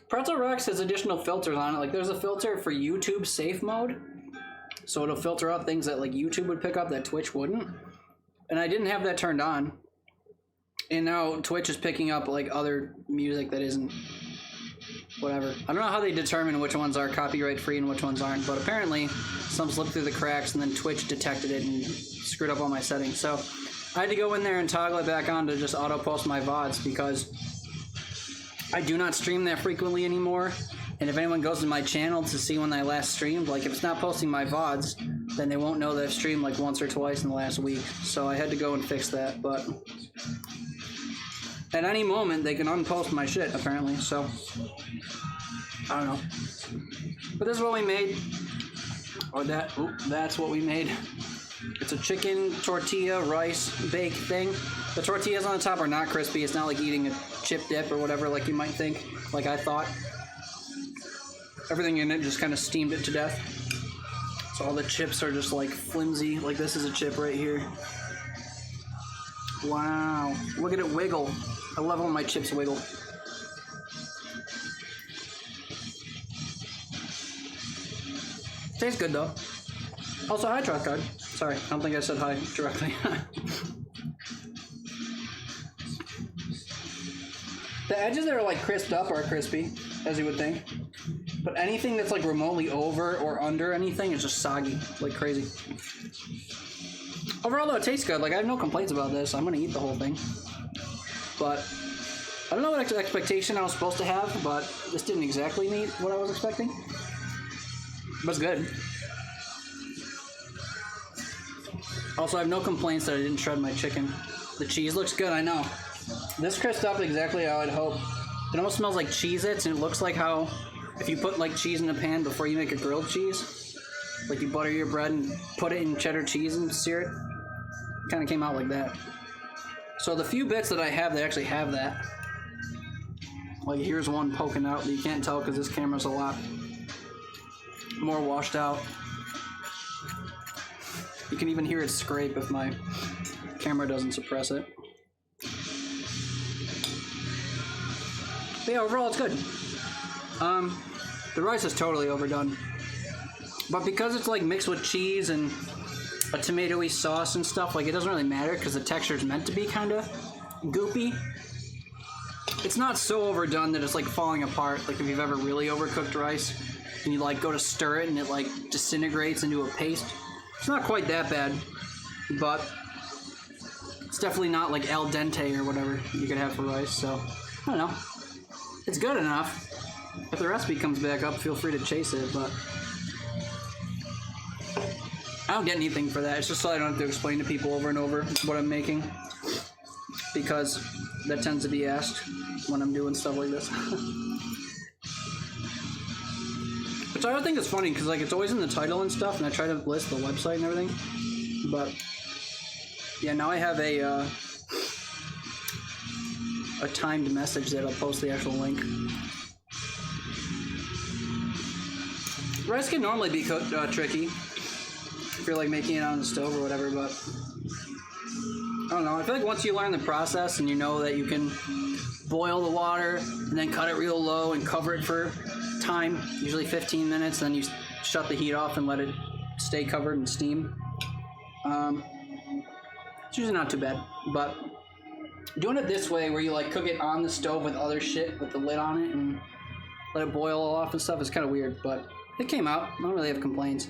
Pretzel Rocks has additional filters on it. Like there's a filter for YouTube safe mode. So it'll filter out things that like YouTube would pick up that Twitch wouldn't. And I didn't have that turned on. And now Twitch is picking up like other music that isn't whatever. I don't know how they determine which ones are copyright free and which ones aren't, but apparently some slipped through the cracks and then Twitch detected it and screwed up all my settings. So I had to go in there and toggle it back on to just auto post my VODs because I do not stream that frequently anymore. And if anyone goes to my channel to see when I last streamed, like if it's not posting my VODs, then they won't know that I've streamed like once or twice in the last week. So I had to go and fix that, but at any moment they can unpost my shit apparently, so I don't know. But this is what we made. Or that's what we made. It's a chicken tortilla rice bake thing. The tortillas on the top are not crispy. It's not like eating a chip dip or whatever like you might think, like I thought. Everything in it just kind of steamed it to death. So all the chips are just like flimsy. Like this is a chip right here. Wow. Look at it wiggle. I love when my chips wiggle. Tastes good though. Also, hi Truck Card. Sorry, I don't think I said hi directly. The edges that are like crisped up are crispy, as you would think. But anything that's like remotely over or under anything is just soggy, like crazy. Overall though, it tastes good. Like I have no complaints about this. I'm gonna eat the whole thing. But I don't know what expectation I was supposed to have, but this didn't exactly meet what I was expecting. But it's good. Also, I have no complaints that I didn't shred my chicken. The cheese looks good, I know. This crisped up exactly how I'd hope. It almost smells like Cheez-Its, and it looks like how if you put like cheese in a pan before you make a grilled cheese, like you butter your bread and put it in cheddar cheese and sear it, kind of came out like that. So the few bits that I have, they actually have that. Like here's one poking out, but you can't tell because this camera's a lot more washed out. You can even hear it scrape if my camera doesn't suppress it. But yeah, overall it's good. The rice is totally overdone. But because it's like mixed with cheese and a tomatoey sauce and stuff, like it doesn't really matter because the texture is meant to be kind of goopy. It's not so overdone that it's like falling apart. Like if you've ever really overcooked rice and you like go to stir it and it like disintegrates into a paste. It's not quite that bad, but it's definitely not like al dente or whatever you could have for rice. So I don't know. It's good enough. If the recipe comes back up, feel free to chase it, but I don't get anything for that. It's just so I don't have to explain to people over and over what I'm making, because that tends to be asked when I'm doing stuff like this. Which I don't think is funny, because like it's always in the title and stuff, and I try to list the website and everything. But yeah, now I have a timed message that I'll post the actual link. Rice can normally be cooked tricky if you're like making it on the stove or whatever, but I don't know. I feel like once you learn the process and you know that you can boil the water and then cut it real low and cover it for time, usually 15 minutes, then you shut the heat off and let it stay covered in steam. It's usually not too bad, but doing it this way where you like cook it on the stove with other shit with the lid on it and let it boil all off and stuff is kind of weird, but it came out. I don't really have complaints.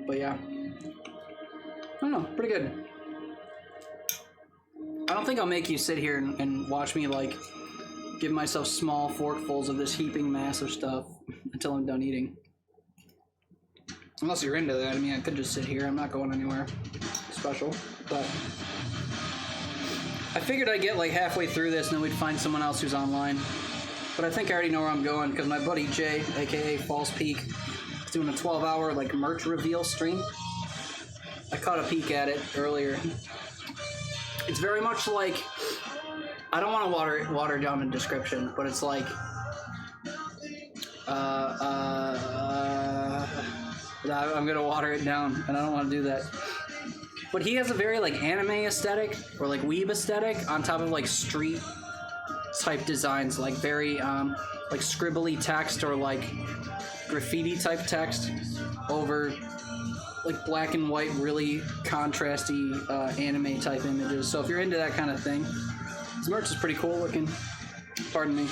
But yeah. I don't know, pretty good. I don't think I'll make you sit here and watch me like give myself small forkfuls of this heaping mass of stuff until I'm done eating. Unless you're into that. I mean, I could just sit here. I'm not going anywhere special, but I figured I'd get like halfway through this and then we'd find someone else who's online. But I think I already know where I'm going because my buddy Jay, aka False Peak, is doing a 12-hour like merch reveal stream. I caught a peek at it earlier. It's very much like, I don't want to water down the description, but it's like I'm gonna water it down, and I don't want to do that. But he has a very like anime aesthetic or like weeb aesthetic on top of like street type designs, like very like scribbly text or like graffiti type text over like black and white, really contrasty anime type images. So if you're into that kind of thing, his merch is pretty cool looking. Pardon me.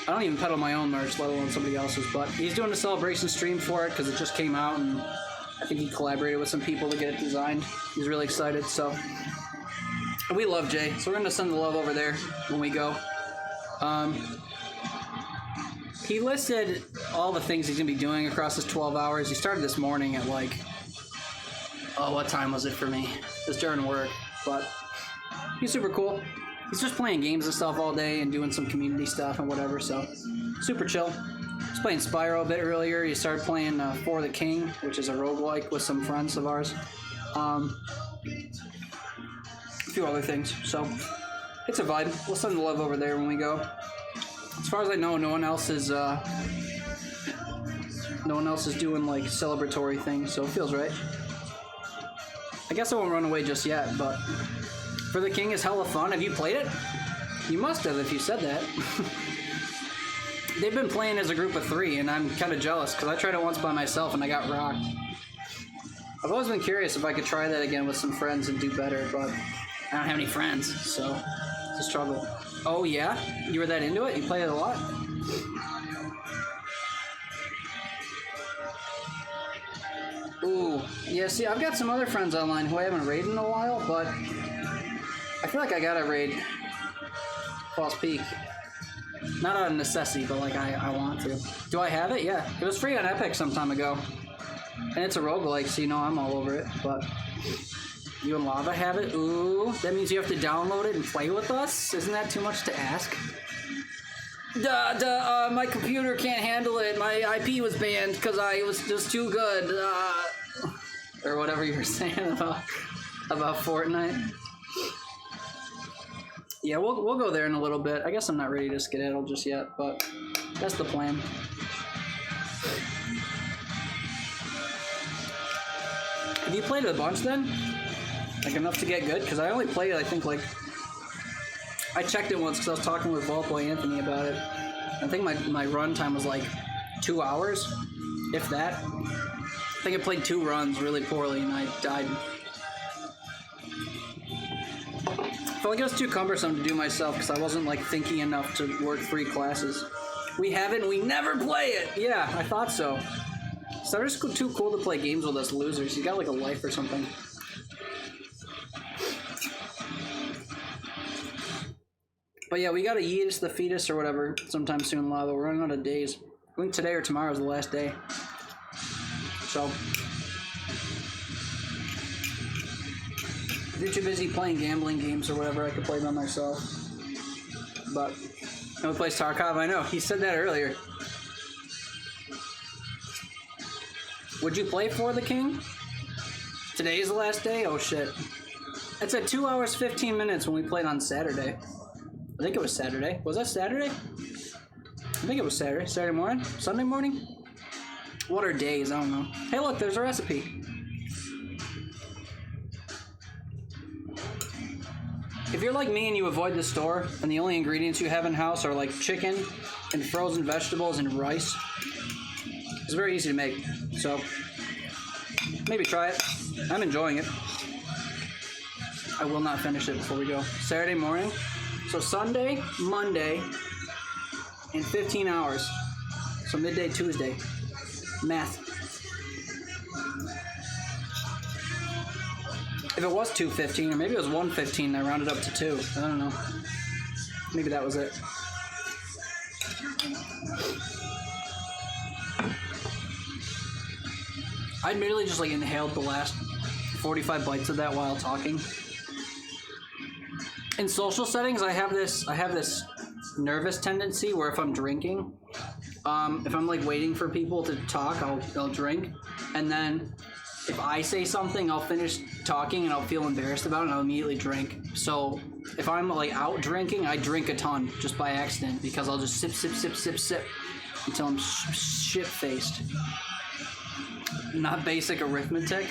I don't even peddle my own merch, let alone somebody else's, but he's doing a celebration stream for it because it just came out and I think he collaborated with some people to get it designed. He's really excited, so. And we love Jay, so we're gonna send the love over there when we go. He listed all the things he's gonna be doing across his 12 hours. He started this morning at like, oh, what time was it for me? It was during work, but he's super cool. He's just playing games and stuff all day and doing some community stuff and whatever, so super chill. He's playing Spyro a bit earlier. He started playing For the King, which is a roguelike with some friends of ours. A few other things, so it's a vibe. We'll send the love over there when we go. As far as I know, no one else is doing like celebratory things, so it feels right. I guess I won't run away just yet, but For the King is hella fun. Have you played it? You must have if you said that. They've been playing as a group of 3, and I'm kind of jealous because I tried it once by myself and I got rocked. I've always been curious if I could try that again with some friends and do better, but I don't have any friends, so it's a struggle. Oh yeah? You were that into it? You played it a lot? Ooh, yeah, see, I've got some other friends online who I haven't raided in a while, but I feel like I gotta raid False Peak. Not out of necessity, but like I want to. Do I have it? Yeah. It was free on Epic some time ago. And it's a roguelike, so you know I'm all over it, but you and Lava have it? Ooh, that means you have to download it and play with us? Isn't that too much to ask? My computer can't handle it. My IP was banned because I was just too good. Or whatever you were saying about Fortnite. Yeah, we'll go there in a little bit. I guess I'm not ready to skedaddle just yet, but that's the plan. Have you played it a bunch then? Like enough to get good? Because I only played it, I think, like... I checked it once because I was talking with Vault Boy Anthony about it. I think my run time was like 2 hours, if that. I think I played 2 runs really poorly and I died. I felt like it was too cumbersome to do myself because I wasn't like thinking enough to work 3 classes. We haven't, we never play it! Yeah, I thought so. So they're just too cool to play games with us losers. You got like a life or something. But yeah, we gotta yeet the fetus or whatever sometime soon, Lava. We're running out of days. I think today or tomorrow is the last day. So. If you're too busy playing gambling games or whatever, I could play by myself. But, no one plays Tarkov, I know. He said that earlier. Would you play For the King? Today is the last day? Oh shit. It's at 2 hours 15 minutes when we played on Saturday. I think it was Saturday. Was that Saturday? I think it was Saturday. Saturday morning? Sunday morning? What are days? I don't know. Hey look, there's a recipe. If you're like me and you avoid the store and the only ingredients you have in house are like chicken and frozen vegetables and rice, it's very easy to make. So maybe try it. I'm enjoying it. I will not finish it before we go. Saturday morning. So Sunday, Monday, in 15 hours. So midday Tuesday. Math. If it was 2:15, or maybe it was 1:15, I rounded up to 2. I don't know. Maybe that was it. I admittedly just like inhaled the last 45 bites of that while talking. In social settings, I have this nervous tendency where if I'm drinking, if I'm like waiting for people to talk, I'll drink, and then if I say something, I'll finish talking and I'll feel embarrassed about it and I'll immediately drink. So if I'm like out drinking, I drink a ton just by accident because I'll just sip until I'm shit-faced. Not basic arithmetic.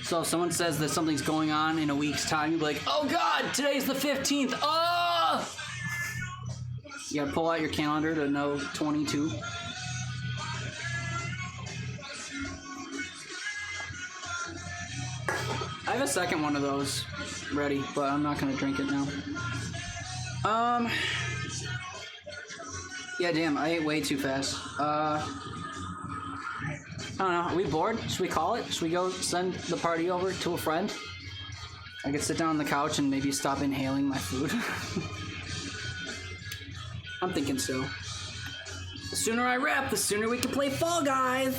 So if someone says that something's going on in a week's time, you'll be like, oh God, today's the 15th. Oh! You gotta pull out your calendar to know 22. I have a second one of those ready, but I'm not gonna drink it now. Yeah, damn, I ate way too fast. I don't know, are we bored? Should we call it? Should we go send the party over to a friend? I could sit down on the couch and maybe stop inhaling my food. I'm thinking so. The sooner I wrap, the sooner we can play Fall Guys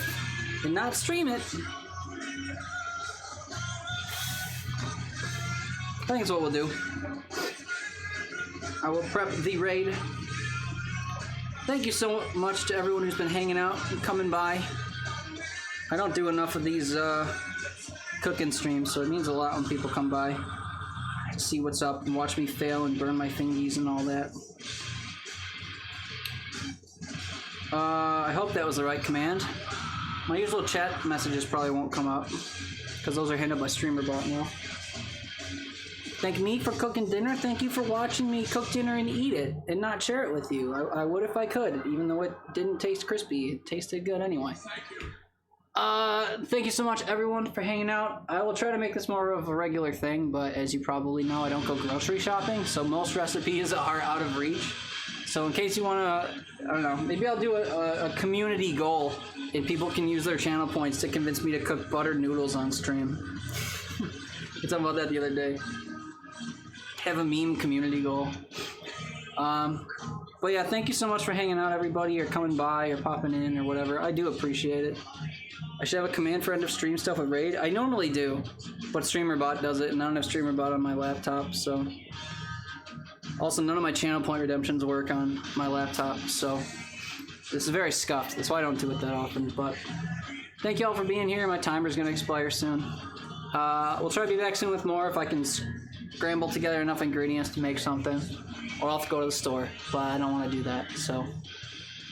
and not stream it. I think it's what we'll do. I will prep the raid. Thank you so much to everyone who's been hanging out and coming by. I don't do enough of these cooking streams, so it means a lot when people come by to see what's up and watch me fail and burn my fingies and all that. I hope that was the right command. My usual chat messages probably won't come up because those are handled by StreamerBot now. Thank me for cooking dinner. Thank you for watching me cook dinner and eat it and not share it with you. I would if I could, even though it didn't taste crispy. It tasted good anyway. Thank you so much, everyone, for hanging out. I will try to make this more of a regular thing, but as you probably know, I don't go grocery shopping, so most recipes are out of reach. So in case you want to, I don't know, maybe I'll do a community goal, and people can use their channel points to convince me to cook buttered noodles on stream. I was talking about that the other day. Have a meme community goal. But yeah, thank you so much for hanging out, everybody, or coming by, or popping in, or whatever. I do appreciate it. I should have a command for end of stream stuff with Raid. I normally do, but StreamerBot does it, and I don't have StreamerBot on my laptop, so. Also, none of my channel point redemptions work on my laptop, so. This is very scuffed. That's why I don't do it that often, but. Thank you all for being here. My timer's gonna expire soon. We'll try to be back soon with more if I can scramble together enough ingredients to make something. Or I'll have to go to the store, but I don't want to do that, so.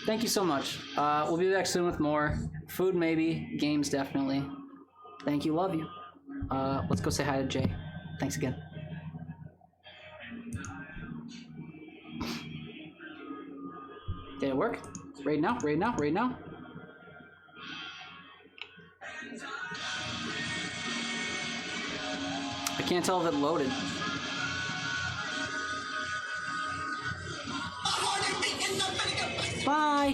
Thank you so much. We'll be back soon with more. Food maybe, games definitely. Thank you, love you. Let's go say hi to Jay. Thanks again. Did it work? Right now, right now, right now? I can't tell if it loaded. Bye!